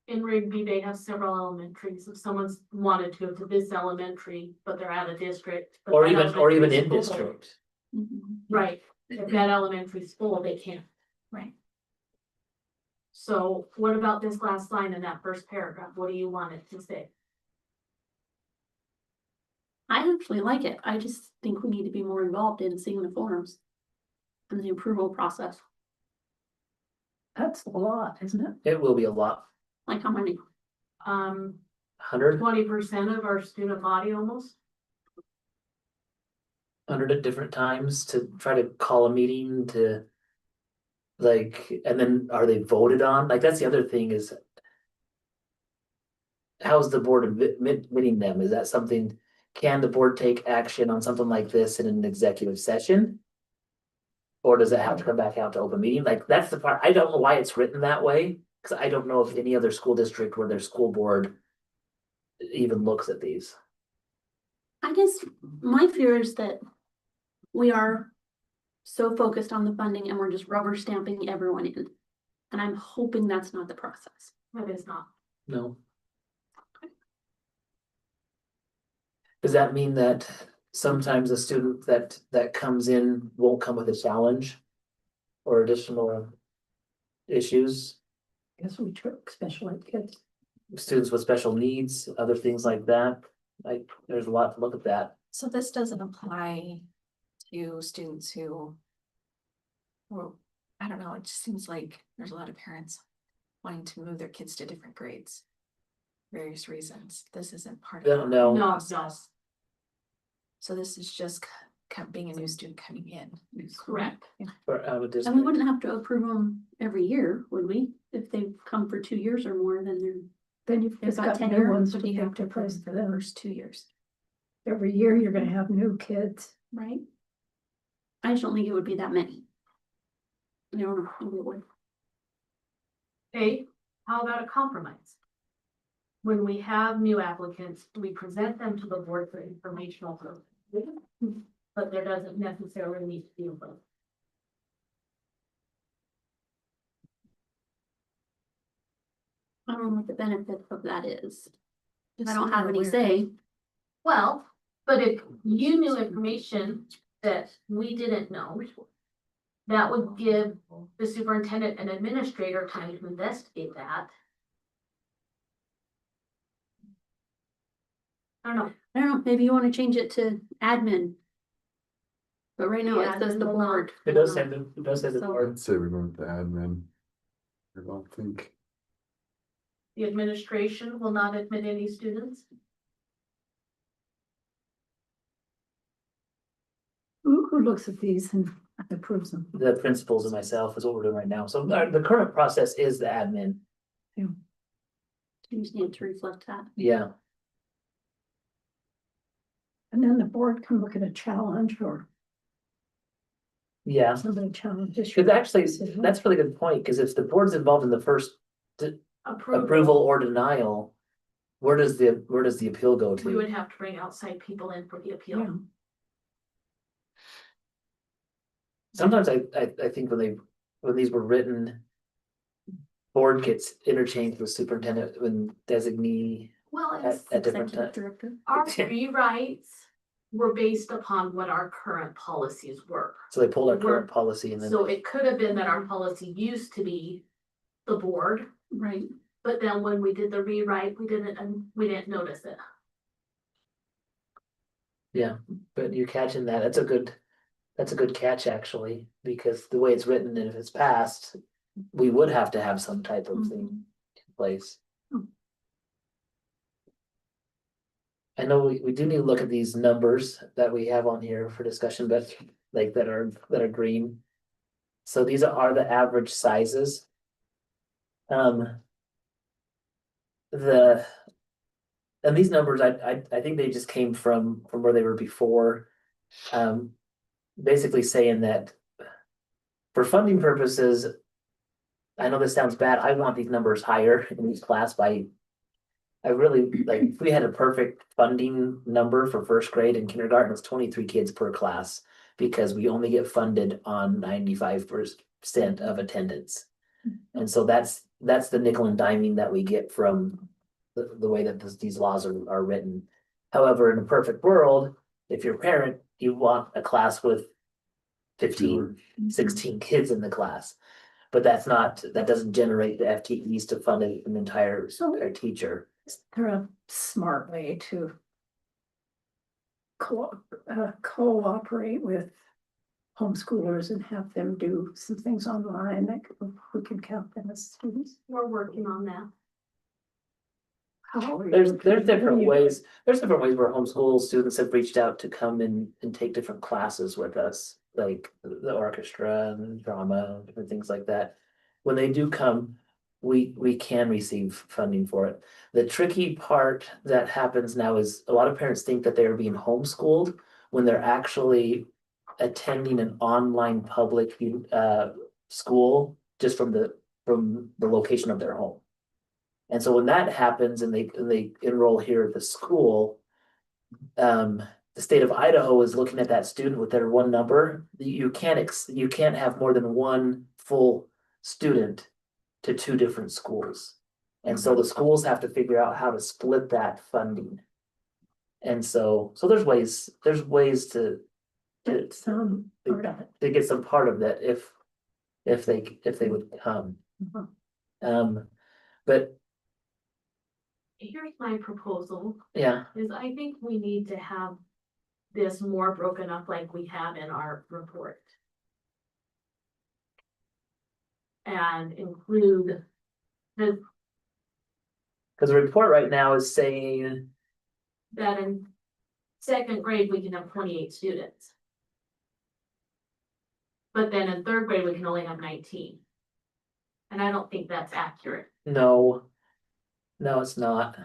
in Rigby, they have several elementaries. If someone's wanted to go to this elementary, but they're out of district. but or that even in elementary's full, district. Right, if that elementary's full, they can't. Right. So what about this last line in that first paragraph? What do you want it to say? I actually like it. I just think we need to be more involved in seeing the forms and the approval process. That's a lot, isn't it? It will be a lot. Like how many? 100? 20% of our student body almost. hundred at different times to try to call a meeting to. Like, and then are they voted on? Like, that's the other thing is. How's the board admitting them? Is that something, can the board take action on something like this in an executive session? Or does it have to come back out to open meeting? Like, that's the part, I don't know why it's written that way, cause I don't know if any other school district where their school board. Even looks at these. I guess my fear is that we are so focused on the funding and we're just rubber stamping everyone in. And I'm hoping that's not the process. That is not. No. Does that mean that sometimes a student that comes in won't come with a challenge? Or additional issues, Guess we took special ed kids. students with special needs, other things like that. Like, there's a lot to look at that. So this doesn't apply to students who. Well, I don't know, it just seems like there's a lot of parents wanting to move their kids to different grades. Various reasons, this isn't part of. No, the No, process. So this is just being a new student coming in. new school. Correct. for out of And we district. wouldn't have to approve them every year, would we? If they've come for 2 years or more, then they're, Then you've They've just got got tenure, new ones So to you have take to their place approve for the them. first 2 years. Every year you're gonna have new kids. right? I just don't think it would be that many. I don't know, maybe it would. Okay, how about a compromise? When we have new applicants, we present them to the board for informational purposes. But there doesn't necessarily need to be a vote. I don't know what the benefit of that is. I Just don't so have you're any aware. say. Well, but if you knew information that we didn't know, that would give the superintendent and administrator time to investigate that. I don't know. I don't know, maybe you wanna change it to admin. But right now Yeah, it says the admin will not. board. It does say the, So- board. I'd say we go with the admin. I don't think, The administration will not admit any students. Who looks at these and approves them? The principals and myself is what we're doing right now. So the current process is the admin. You just need to reflect that. Yeah, And then the board can look at a challenge or yeah. somebody challenges. Cause your actually, decision. that's a really good point, cause if the board's involved in the first approval or denial. Where does the appeal go We would to? have to bring outside people in for the Yeah. appeal. Sometimes I think when these were written. Board gets interchanged with superintendent when designee Well, at different Executive times. director. our rewrites were based upon what our current policies were. So they pulled our current policy and then. So it could have been that our policy used to be the board, Right, but then when we did the rewrite, we didn't notice it. Yeah, but you're catching that. That's a good catch actually, because the way it's written, and if it's passed, we would have to have some type of thing in place. Hmm. I know we do need to look at these numbers that we have on here for discussion, but like that are green. So these are the average sizes. And these numbers, I think they just came from where they were before. Basically saying that for funding purposes, I know this sounds bad, I want these numbers higher in each class by. I really, like, if we had a perfect funding number for first grade and kindergarten, it's 23 kids per class. Because we only get funded on 95% of attendance. And so that's the nickel and diming that we get from the way that these laws are written. However, in a perfect world, if you're a parent, you want a class with 15, 16 kids in the class. But that doesn't generate the FTEs to fund an entire teacher. They're a smart way to cooperate with homeschoolers and have them do some things online that we can count them as students. We're working on that. How are There's you- different ways, there's different ways where homeschool students have reached out to come and take different classes with us, like the orchestra and drama, different things like that. When they do come, we can receive funding for it. The tricky part that happens now is a lot of parents think that they are being homeschooled when they're actually attending an online public school just from the location of their home. And so when that happens and they enroll here at the school, the state of Idaho is looking at that student with their one number. You can't have more than one full student to two different schools. And so the schools have to figure out how to split that funding. And so there's ways to Get some part of it. get some part of that if they would come. Mhm. But Here's my proposal, yeah, is I think we need to have this more broken up like we have in our report. And include the, because the report right now is saying, that in second grade, we can have 28 students. But then in third grade, we can only have 19. And I don't think that's accurate. no, it's not.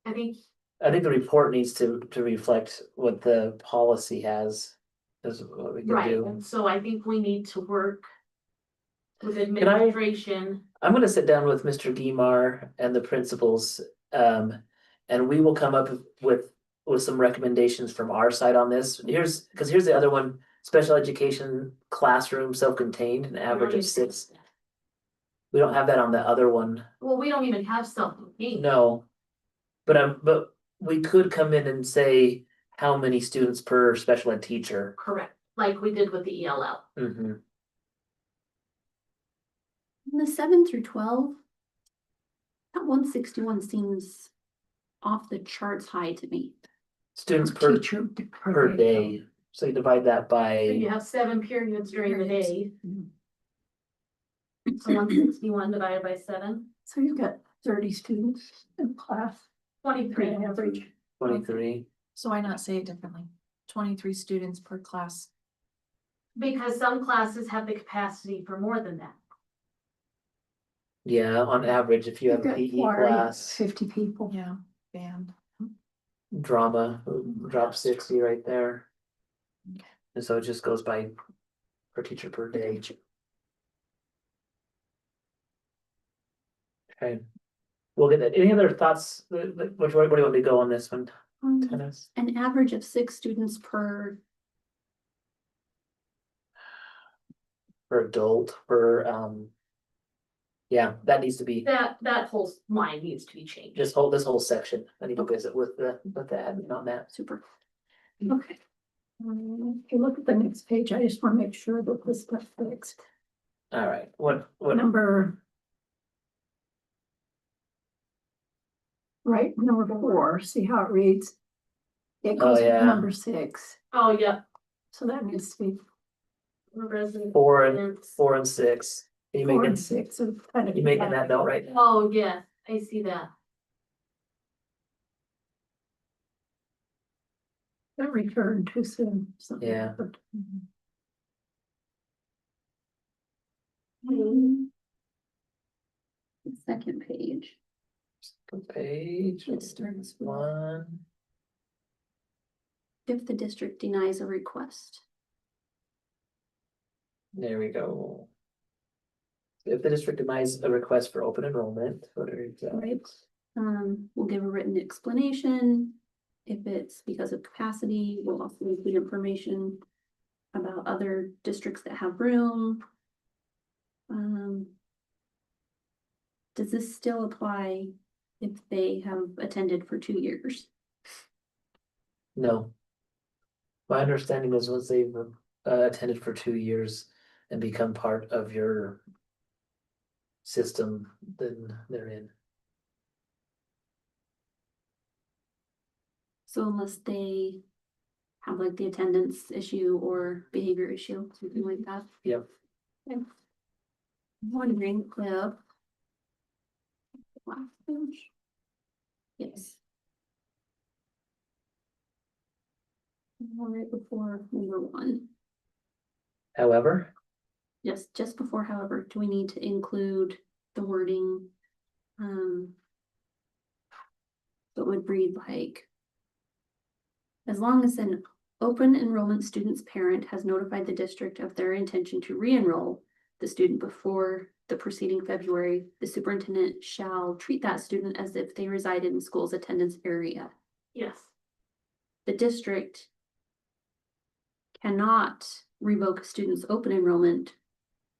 I think I think the report needs to reflect what the policy has, is what we can right, do. and so I think we need to work with I- administration. I'm gonna sit down with Mr. Guimar and the principals, and we will come up with some recommendations from our side on this. Here's the other one, special education classroom, self-contained, an average of 6. We don't have that on the other one, Well, we don't even have self-contained. no. But we could come in and say how many students per special ed teacher. Correct, like we did with the ELL. Mhm. The 7 through 12. That 161 seems off the charts high to me. Students per Teacher per day, so you divide that So you by, have 7 periods during the day. Mhm. So 161 divided by 7, So you've got 30 students in class, 23. on average. 23. So why not say it differently? 23 students per class. Because some classes have the capacity for more than that. Yeah, on average, if you You've have a got PE choir, class, 50 people. Yeah, band. drama, drop 60 right there. Okay. And so it just goes by per teacher per day. Okay. We'll get that. Any other thoughts? Which way, where do you want me to go on this one? Tennis? An average of 6 students per, Per adult, yeah, that needs to be, That whole line needs to be changed. this whole section. I need to visit with the admin on that. super. Okay. If you look at the next page, I just want to make sure that this got fixed. All right, what, Number. Right, number 4, see how it reads? It Oh, goes to yeah. number 6, Oh, yeah. so that needs to be Resident. 4 and 6. Are you 4 making, and 6. So kind of. you making that note right now? Oh, yeah, I see that. That returned too soon. something Yeah. happened. Second page. Page It starts with 1. if the district denies a request. There we go. If the district denies a request for open enrollment, what are you? Right. We'll give a written explanation. If it's because of capacity, we'll also include information about other districts that have room. Does this still apply if they have attended for 2 years? No. My understanding is once they've attended for 2 years and become part of your system, then they're in. So unless they have like the attendance issue or behavior issue, something like that. Yep. Okay. I'm wondering if last page. Yes. Right before number one. However, Yes, just before, however, do we need to include the wording? It would read like. As long as an open enrollment student's parent has notified the district of their intention to re-enroll the student before the preceding February, the superintendent shall treat that student as if they resided in school's attendance area. Yes. The district cannot revoke a student's open enrollment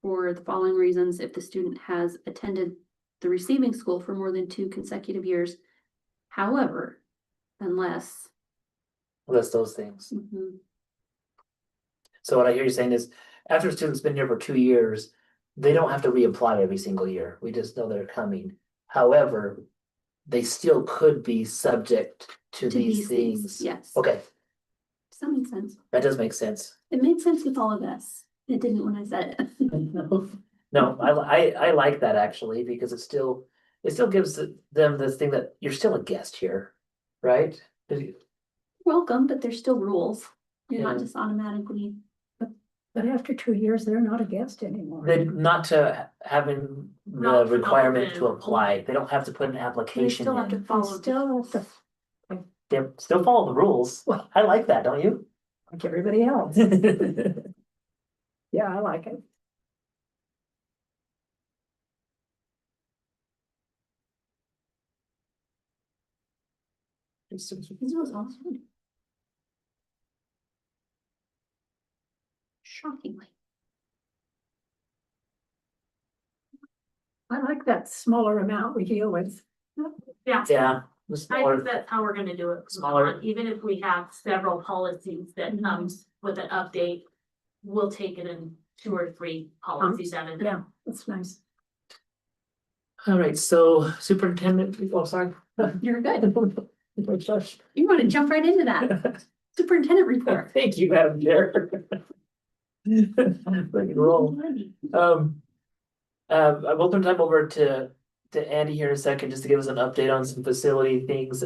for the following reasons: if the student has attended the receiving school for more than 2 consecutive years. However, unless. list those things. Mhm. So what I hear you saying is, after a student's been here for 2 years, they don't have to reapply every single year. We just know they're coming. However, they still could be subject to To these things. yes. Okay, Does that make sense? that does make sense. It made sense with all of us. It didn't when I said it. No, I like that actually, because it still gives them this thing that you're still a guest here, right? Welcome, but there's still rules. You're not Yeah. just automatically. But after 2 years, they're not a guest anymore. They not to having the Not to requirement to open. apply. They don't have to put an They application still have to in. They follow. still have to, They still follow the rules. Well- I like that, don't you? like everybody else. Yeah, I like it. This was awesome. Shockingly. I like that smaller amount we deal with. Yeah. Yeah. the I smaller- think that's how we're gonna do it. Smaller. Even if we have several policies that comes with an update, we'll take it in 2 or 3 policies at a time. Yeah, that's nice. All right, so superintendent, oh, sorry. You're good. You want to jump right into that. Superintendent report. Thank you, Madam Chair. Like a roll. I will turn time over to Andy here in a second, just to give us an update on some facility things.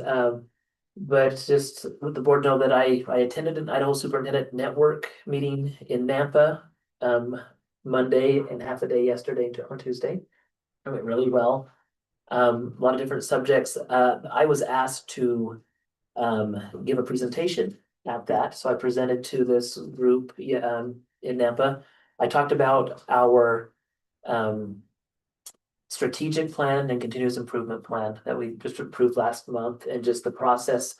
But just let the board know that I attended an Idaho Superintendent Network meeting in Nampa. Monday and half a day yesterday on Tuesday. It went really well. A lot of different subjects. I was asked to give a presentation at that, so I presented to this group in Nampa. I talked about our strategic plan and continuous improvement plan that we just approved last month, and just the process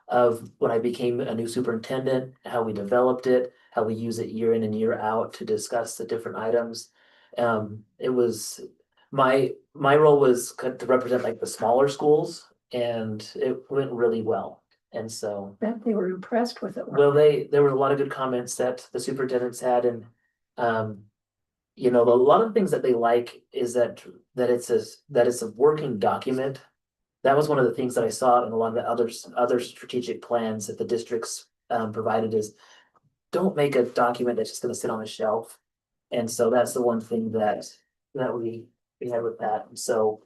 of when I became a new superintendent, how we developed it, how we use it year in and year out to discuss the different items. It was my role was to represent like the smaller schools, and it went really well. And so, Bet they were impressed with it. well, there were a lot of good comments that the superintendents had, and you know, a lot of the things that they like is that it's a working document. That was one of the things that I saw in a lot of the other strategic plans that the districts provided, is don't make a document that's just gonna sit on a shelf. And so that's the one thing that we had with that. And so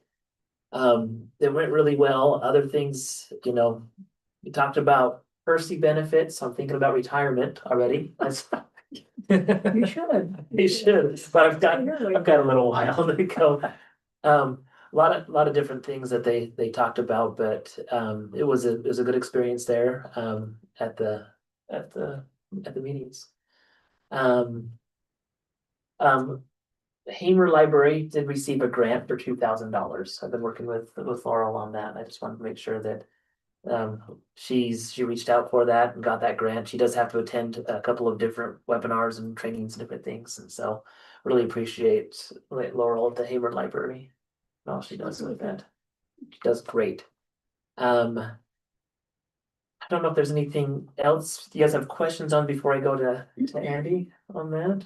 it went really well. Other things, you know, we talked about Percy benefits. I'm thinking about retirement already. You should. You should, but I've got a little while to go. A lot of different things that they talked about, but it was a good experience there at the meetings. Hamer Library did receive a grant for $2,000. I've been working with Laurel on that. I just wanted to make sure that she reached out for that and got that grant. She does have to attend a couple of different webinars and trainings and different things, and so really appreciate Laurel at the Hayward Library and all she does with that. She does great. I don't know if there's anything else you guys have questions on before I go to Andy on that.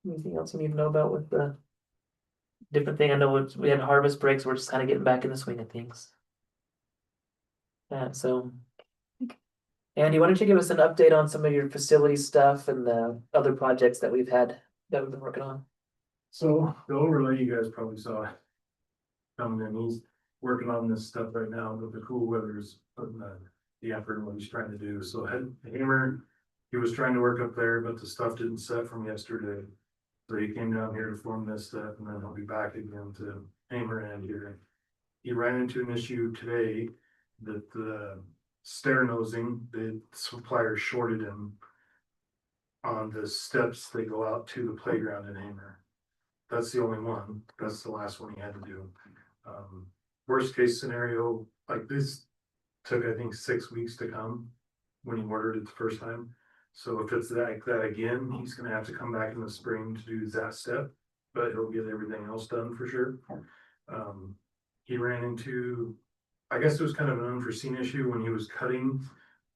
Anything else you need to know about with the different thing? I know we had harvest breaks. We're just kind of getting back in the swing of things. So Andy, why don't you give us an update on some of your facility stuff and the other projects that we've been working on? So the overlay you guys probably saw coming in, working on this stuff right now, but the cool weather is putting the effort in what he's trying to do. So Hammer, he was trying to work up there, but the stuff didn't set from yesterday. So he came down here to form this stuff, and then he'll be back again to Hammer and here. He ran into an issue today that the stair nosing, the supplier shorted him on the steps that go out to the playground in Hammer. That's the only one. That's the last one he had to do. Worst case scenario, like this took, I think, 6 weeks to come when he ordered it the first time. So if it's like that again, he's gonna have to come back in the spring to do that step, but he'll get everything else done for sure. He ran into, I guess it was kind of an unforeseen issue when he was cutting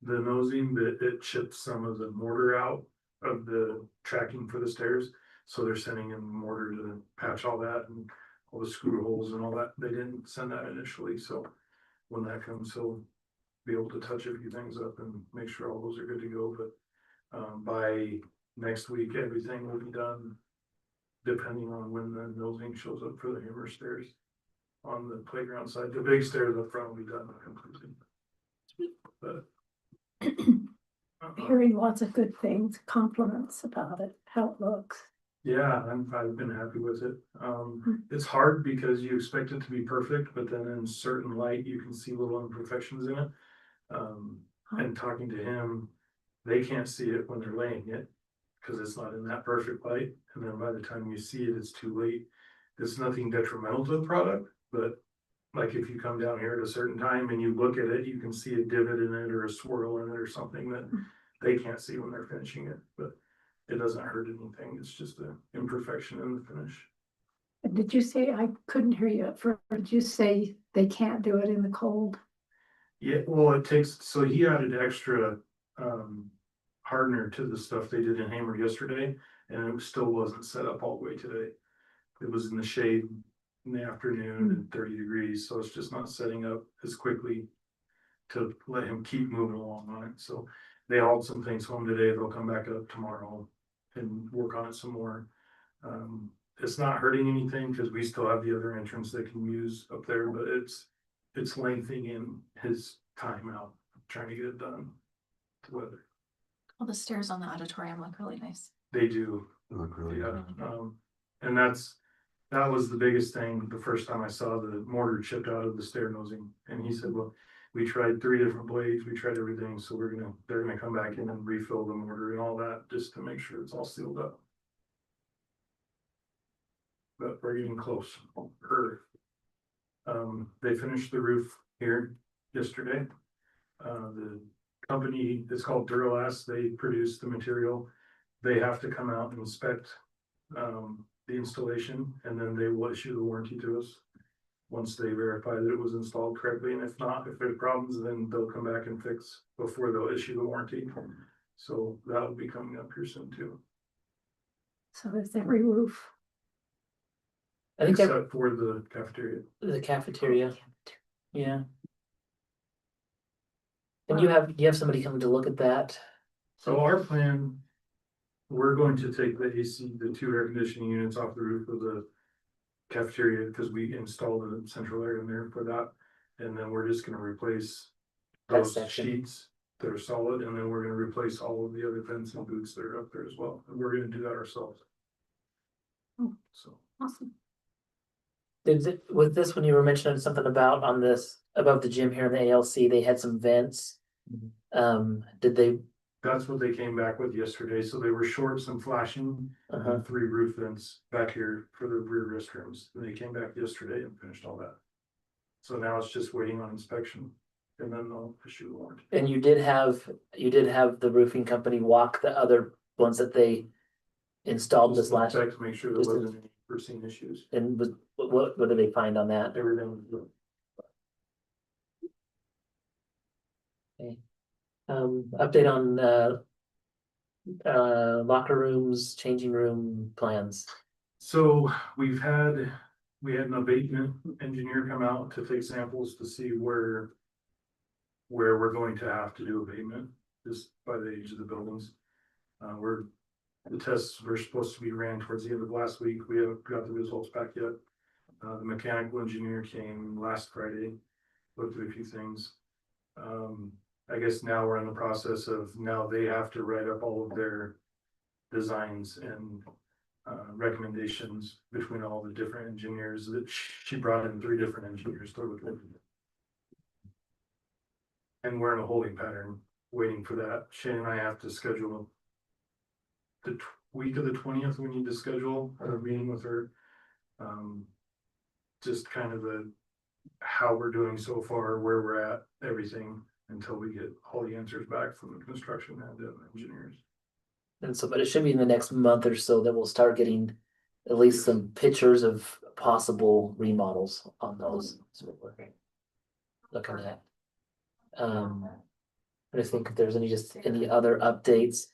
the nosing, but it chipped some of the mortar out of the tracking for the stairs. So they're sending in mortar to patch all that and all the screw holes and all that. They didn't send that initially, so when that comes, he'll be able to touch a few things up and make sure all those are good to go, but by next week, everything will be done. Depending on when the nosing shows up for the Hammer stairs on the playground side, the big stairs up front will be done completely. But Hearing lots of good things, compliments about it, how it looks. yeah, I've been happy with it. It's hard because you expect it to be perfect, but then in certain light, you can see little imperfections in it. And talking to him, they can't see it when they're laying it because it's not in that perfect light. And then by the time you see it, it's too late. It's nothing detrimental to the product, but like if you come down here at a certain time and you look at it, you can see a divot in it or a swirl in it or something that they can't see when they're finishing it, but it doesn't hurt anything. It's just an imperfection in the finish. Did you say, I couldn't hear you at first, did you say they can't do it in the cold? Yeah, well, it takes, so he added extra hardener to the stuff they did in Hammer yesterday, and it still wasn't set up all the way today. It was in the shade in the afternoon and 30 degrees, so it's just not setting up as quickly to let him keep moving along on it. So they hauled some things home today. They'll come back up tomorrow and work on it some more. It's not hurting anything because we still have the other entrance they can use up there, but it's lengthening his time out trying to get it done. To weather. All the stairs on the auditorium look really nice. They do. They look really good. Yeah, and that was the biggest thing the first time I saw the mortar chipped out of the stair nosing. And he said, well, we tried 3 different blades, we tried everything, so they're gonna come back in and refill the mortar and all that just to make sure it's all sealed up. But we're getting close. They finished the roof here yesterday. The company, it's called Duralast, they produce the material. They have to come out and inspect the installation, and then they will issue the warranty to us once they verify that it was installed correctly. And if not, if there's problems, then they'll come back and fix before they'll issue the warranty. So that'll be coming up here soon too, So it's every roof. I think that except for the cafeteria. the cafeteria, yeah. And you have somebody coming to look at that? So our plan, we're going to take the AC, the 2 air conditioning units off the roof of the cafeteria because we installed a central air in there for that. And then we're just gonna replace That those section. sheets that are solid, and then we're gonna replace all of the other vents and boots that are up there as well. And we're gonna do that ourselves. So, Awesome. With this, when you were mentioning something about on this, above the gym here in the ALC, they had some vents. Did they, that's what they came back with yesterday. So they were short some flashing and 3 roof vents back here for the rear restrooms. And they came back yesterday and finished all that. So now it's just waiting on inspection, and then they'll issue the warranty. and you did have the roofing company walk the other ones that they installed this Just last, check to make sure there just wasn't any foreseen issues. and was, what did they find on that? Everything was good. Update on locker rooms, changing room plans. So we had an abatement engineer come out to take samples to see where we're going to have to do abatement, just by the age of the buildings. The tests were supposed to be ran towards the end of last week. We haven't got the results back yet. The mechanical engineer came last Friday, looked at a few things. I guess now we're in the process of, now they have to write up all of their designs and recommendations between all the different engineers that she brought in 3 different engineers to look at. And we're in a holding pattern, waiting for that. Shane and I have to schedule the week of the 20th, we need to schedule a meeting with her. Just kind of how we're doing so far, where we're at, everything, until we get all the answers back from the construction and the engineers. And so, but it should be in the next month or so that we'll start getting at least some pictures of possible remodels on those. That's what we're looking at. I think if there's any other updates.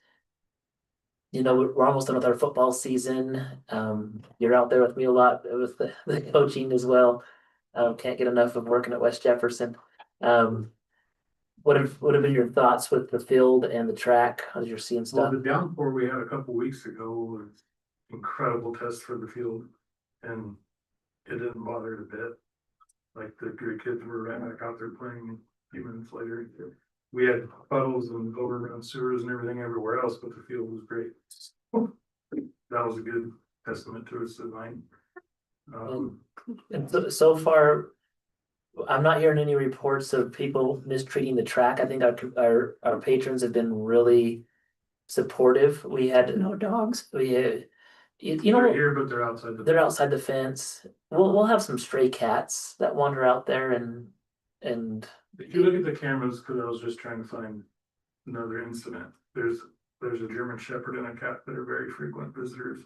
You know, we're almost done with our football season. You're out there with me a lot with the coaching as well. Can't get enough of working at West Jefferson. What have been your thoughts with the field and the track as you're seeing Well, stuff? the downpour we had a couple weeks ago was incredible test for the field, and it didn't bother it a bit. Like the good kids were right back out there playing a few minutes later. We had puddles and overrun sewers and everything everywhere else, but the field was great. That was a good testament to its design. And so far, I'm not hearing any reports of people mistreating the track. I think our patrons have been really supportive. We had, No dogs. you They're know, here, but they're outside the. they're outside the fence. We'll have some stray cats that wander out there and If you look at the cameras, because I was just trying to find another incident, there's a German Shepherd and a cat that are very frequent visitors.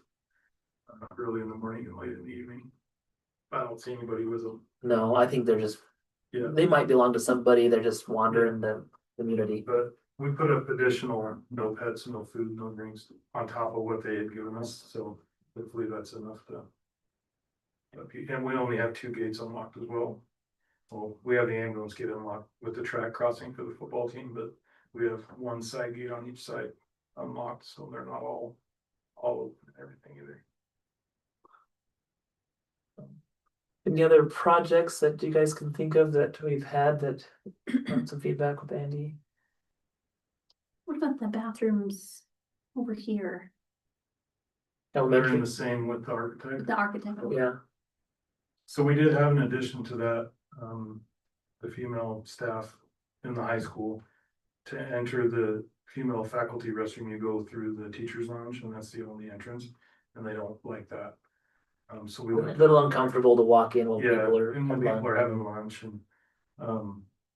Early in the morning and late in the evening. I don't see anybody with them. no, I think they're just, Yeah, they might belong to somebody. They're just wandering the community. but we put up additional no pets, no food, no drinks on top of what they had given us, so hopefully that's enough to. And we only have 2 gates unlocked as well. Well, we have the ambulance gate unlocked with the track crossing for the football team, but we have 1 side gate on each side unlocked, so they're not all open and everything either. Any other projects that you guys can think of that we've had that want some feedback with Andy? What about the bathrooms over here, They're in Elementary, the same with the architect. the architect? yeah, So we did have an addition to that, the female staff in the high school. To enter the female faculty restroom, you go through the teacher's lounge, and that's the only entrance, and they don't like that. So we. a little uncomfortable to walk in when Yeah, people are. and when people are having lunch and,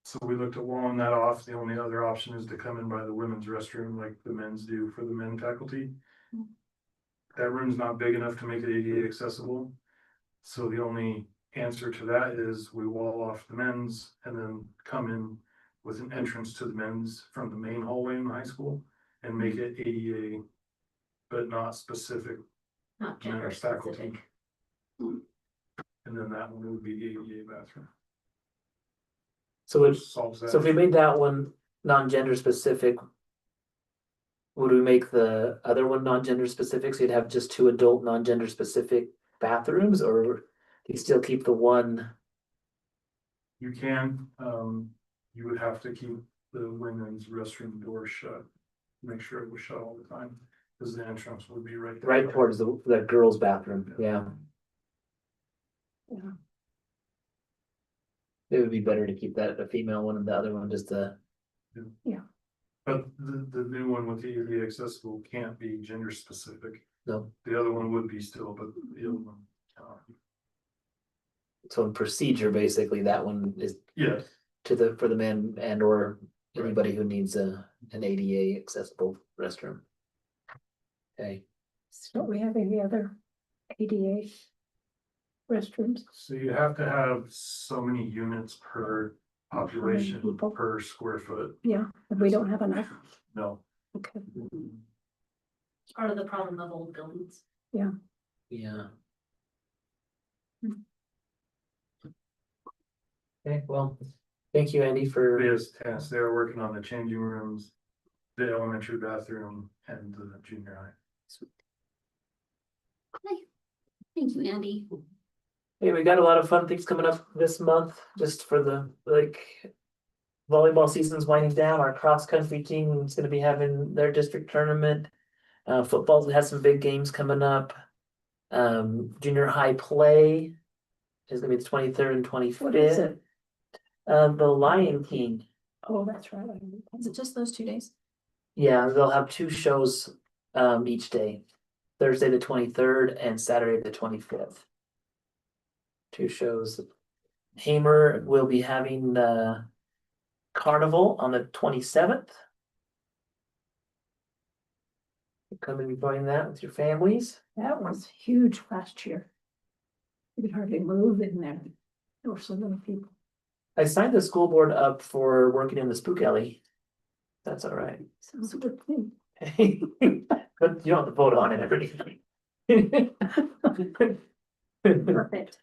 so we looked at walling that off. The only other option is to come in by the women's restroom like the men's do for the men faculty. That room's not big enough to make it ADA accessible. So the only answer to that is we wall off the men's and then come in with an entrance to the men's from the main hallway in the high school and make it ADA, but not specific Not men gender or faculty. specific. And then that one would be the ADA bathroom. So it's, Solves that. so if we made that one non-gender specific. Would we make the other one non-gender specific, so you'd have just 2 adult non-gender specific bathrooms, or do you still keep the one? You can, you would have to keep the women's restroom door shut. Make sure it was shut all the time, because the entrance would be right there. Right towards the girls' bathroom, yeah. Yeah. It would be better to keep that a female one and the other one just a. But the new one with the ADA accessible can't be gender specific. No, The other one would be still, but the other one. so in procedure, basically, that one is Yeah, for the men and or Right. anybody who needs an ADA accessible restroom. Okay, Don't we have any other ADA restrooms? so you have to have so many units per population people? per square foot. Yeah, and we don't have enough. No. Okay. It's part of the problem of old buildings. yeah. Okay, well, thank you, Andy, for, Yes, yes, they are working on the changing rooms, the elementary bathroom and the junior high. Thank you, Andy. Hey, we got a lot of fun things coming up this month, just for the, volleyball season's winding down, our cross-country team is gonna be having their district tournament. Football has some big games coming up. Junior high play is gonna be the 23rd and What is 25th. it? The Lion King, Oh, that's right. Is it just those 2 days? yeah, they'll have two shows, each day. Thursday the 23rd and Saturday the 25th. Two shows. Hamer will be having the carnival on the 27th. Come and join that with your families. That was huge last year. You could hardly move in there. There were so many people. I signed the school board up for working in the spook alley. That's all right. Sounds a good thing. But you don't have to vote on it every day. Perfect.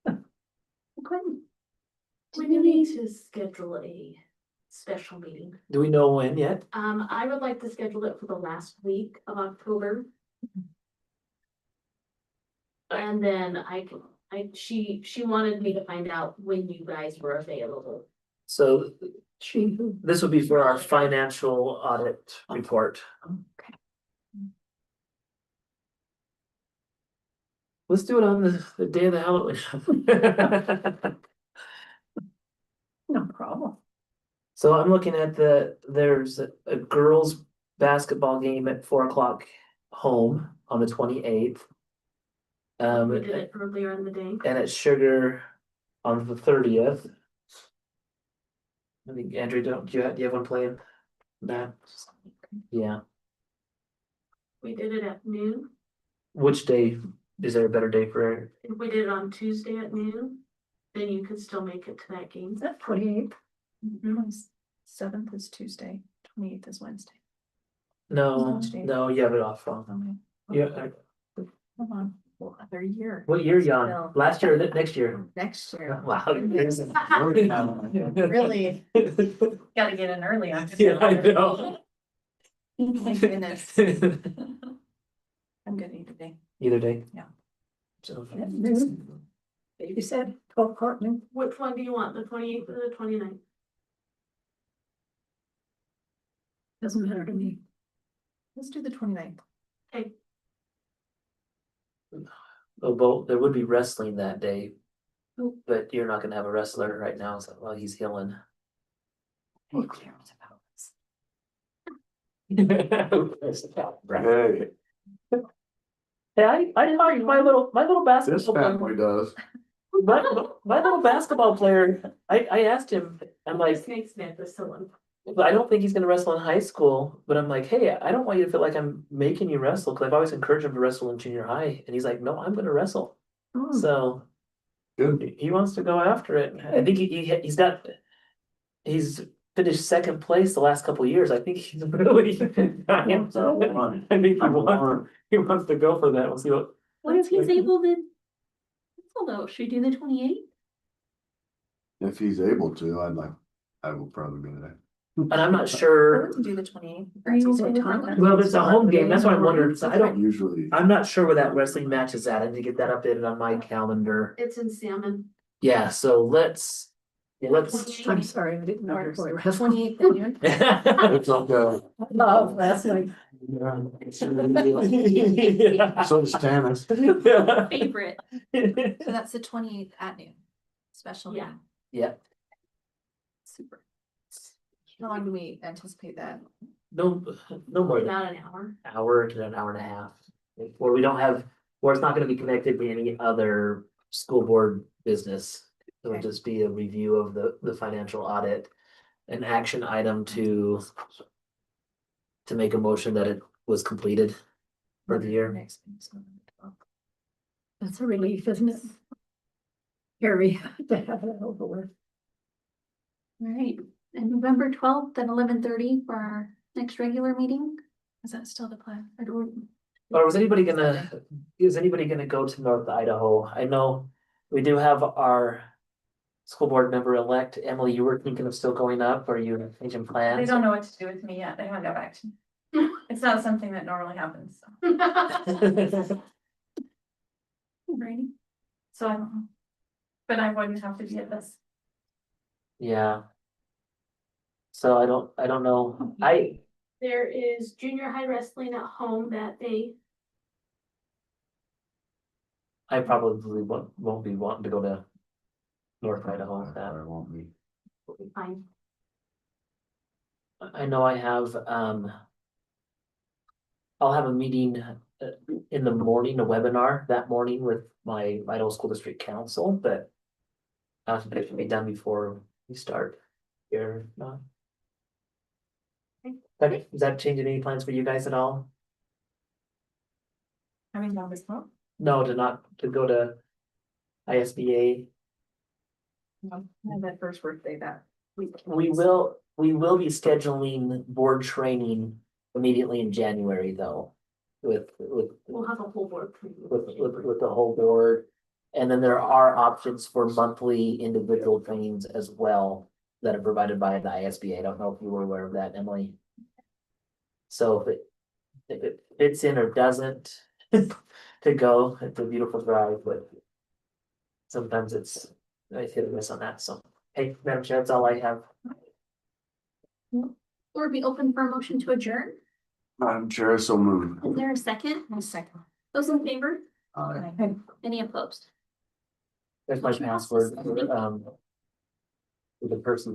Okay. We need to schedule a special meeting. Do we know when yet? I would like to schedule it for the last week of October. And then she wanted me to find out when you guys were available. So She, this will be for our financial audit report. okay. Let's do it on the day of the Halloween. No problem. So I'm looking at there's a girls' basketball game at 4 o'clock home on the 28th. We did it earlier in the day. And at Sugar on the 30th. I think Andrew, do you have one playing that? Yeah, We did it at noon. which day, is there a better day for, If we did it on Tuesday at noon, then you could still make it to that game. Is that 28th? 7th is Tuesday, 28th is Wednesday. no, Which day? no, you have it off wrong. Okay. Yeah, Hold on, well, another year. what year are you on? Still. Last year or next year? Next year. Wow. Really gotta get in early on. Yeah, I know. Thank goodness. I'm good either day. Either day? Yeah. So, At noon? You said 12 o'clock noon? Which one do you want, the 28th or the 29th? Doesn't matter to me. Let's do the 29th. Okay, well, there would be wrestling that day. Oh. But you're not gonna have a wrestler right now, so while he's healing. Who cares about this? Hey, Hey, I talked to my little this basketball player, family does. my little basketball player, I asked him, I'm like, Snake Smith is someone. I don't think he's gonna wrestle in high school, but I'm like, hey, I don't want you to feel like I'm making you wrestle, cause I've always encouraged him to wrestle in junior high, and he's like, no, I'm gonna wrestle. Oh, So Good. he wants to go after it. I think he's finished second place the last couple of years. I think he's really. I think he wants to go for that. We'll see what. What if he's able to? Although, should we do the 28th? If he's able to, I will probably be there. And I'm not sure, We can do the 28th. Are you okay, Tom? well, it's a home game, that's what I'm wondering, so Usually, I'm not sure where that wrestling match is at, I need to get that updated on my calendar. It's in Salmon. Yeah, so let's. I'm sorry, I didn't know. Or before. 28th at noon. it's okay. Oh, that's like, So does Tannis. Favorite. So that's the 28th at noon. Special. Yeah. meeting. Yeah, Super. How long do we anticipate that? no more than About an hour. hour to an hour and a half. Where we don't have, where it's not gonna be connected to any other school board business. It'll Okay. just be a review of the financial audit. An action item to make a motion that it was completed for the year. Next meeting, so November 12th. that's a relief, isn't it? Harry, to have it over with. All right, and November 12th at 11:30 for our next regular meeting. Is that still the plan? Or do we- Or is anybody gonna go to North Idaho? I know we do have our school board member-elect, Emily, you were thinking of still going up, or are you changing They plans? don't know what to do with me yet. They haven't got back to me. It's not something that normally happens. So, Alrighty. so I don't know. But I wouldn't have to be at this. Yeah. So I don't know, There is junior high wrestling at home that day. I probably won't be wanting to go to North Idaho with that. I won't be. Fine. I know I have, I'll have a meeting in the morning, a webinar that morning with my Idaho School District Council, but I think it should be done before we start here, no? Okay, is that changing any plans for you guys at all? Having done this month. No, to go to ISBA. That first birthday that week. We will be scheduling board training immediately in January, though. With We'll have a whole board. with the whole board. And then there are options for monthly individual trainings as well that are provided by the ISBA. I don't know if you were aware of that, Emily. So if it fits in or doesn't to go, it's a beautiful drive, but sometimes it's, I hit or miss on that, so. Hey, Madam Chair, that's all I have. Or be open for a motion to adjourn? Madam Chair, so moved. Is there a second? A second. Those in favor? Any opposed? There's my Motion passes. password, for the person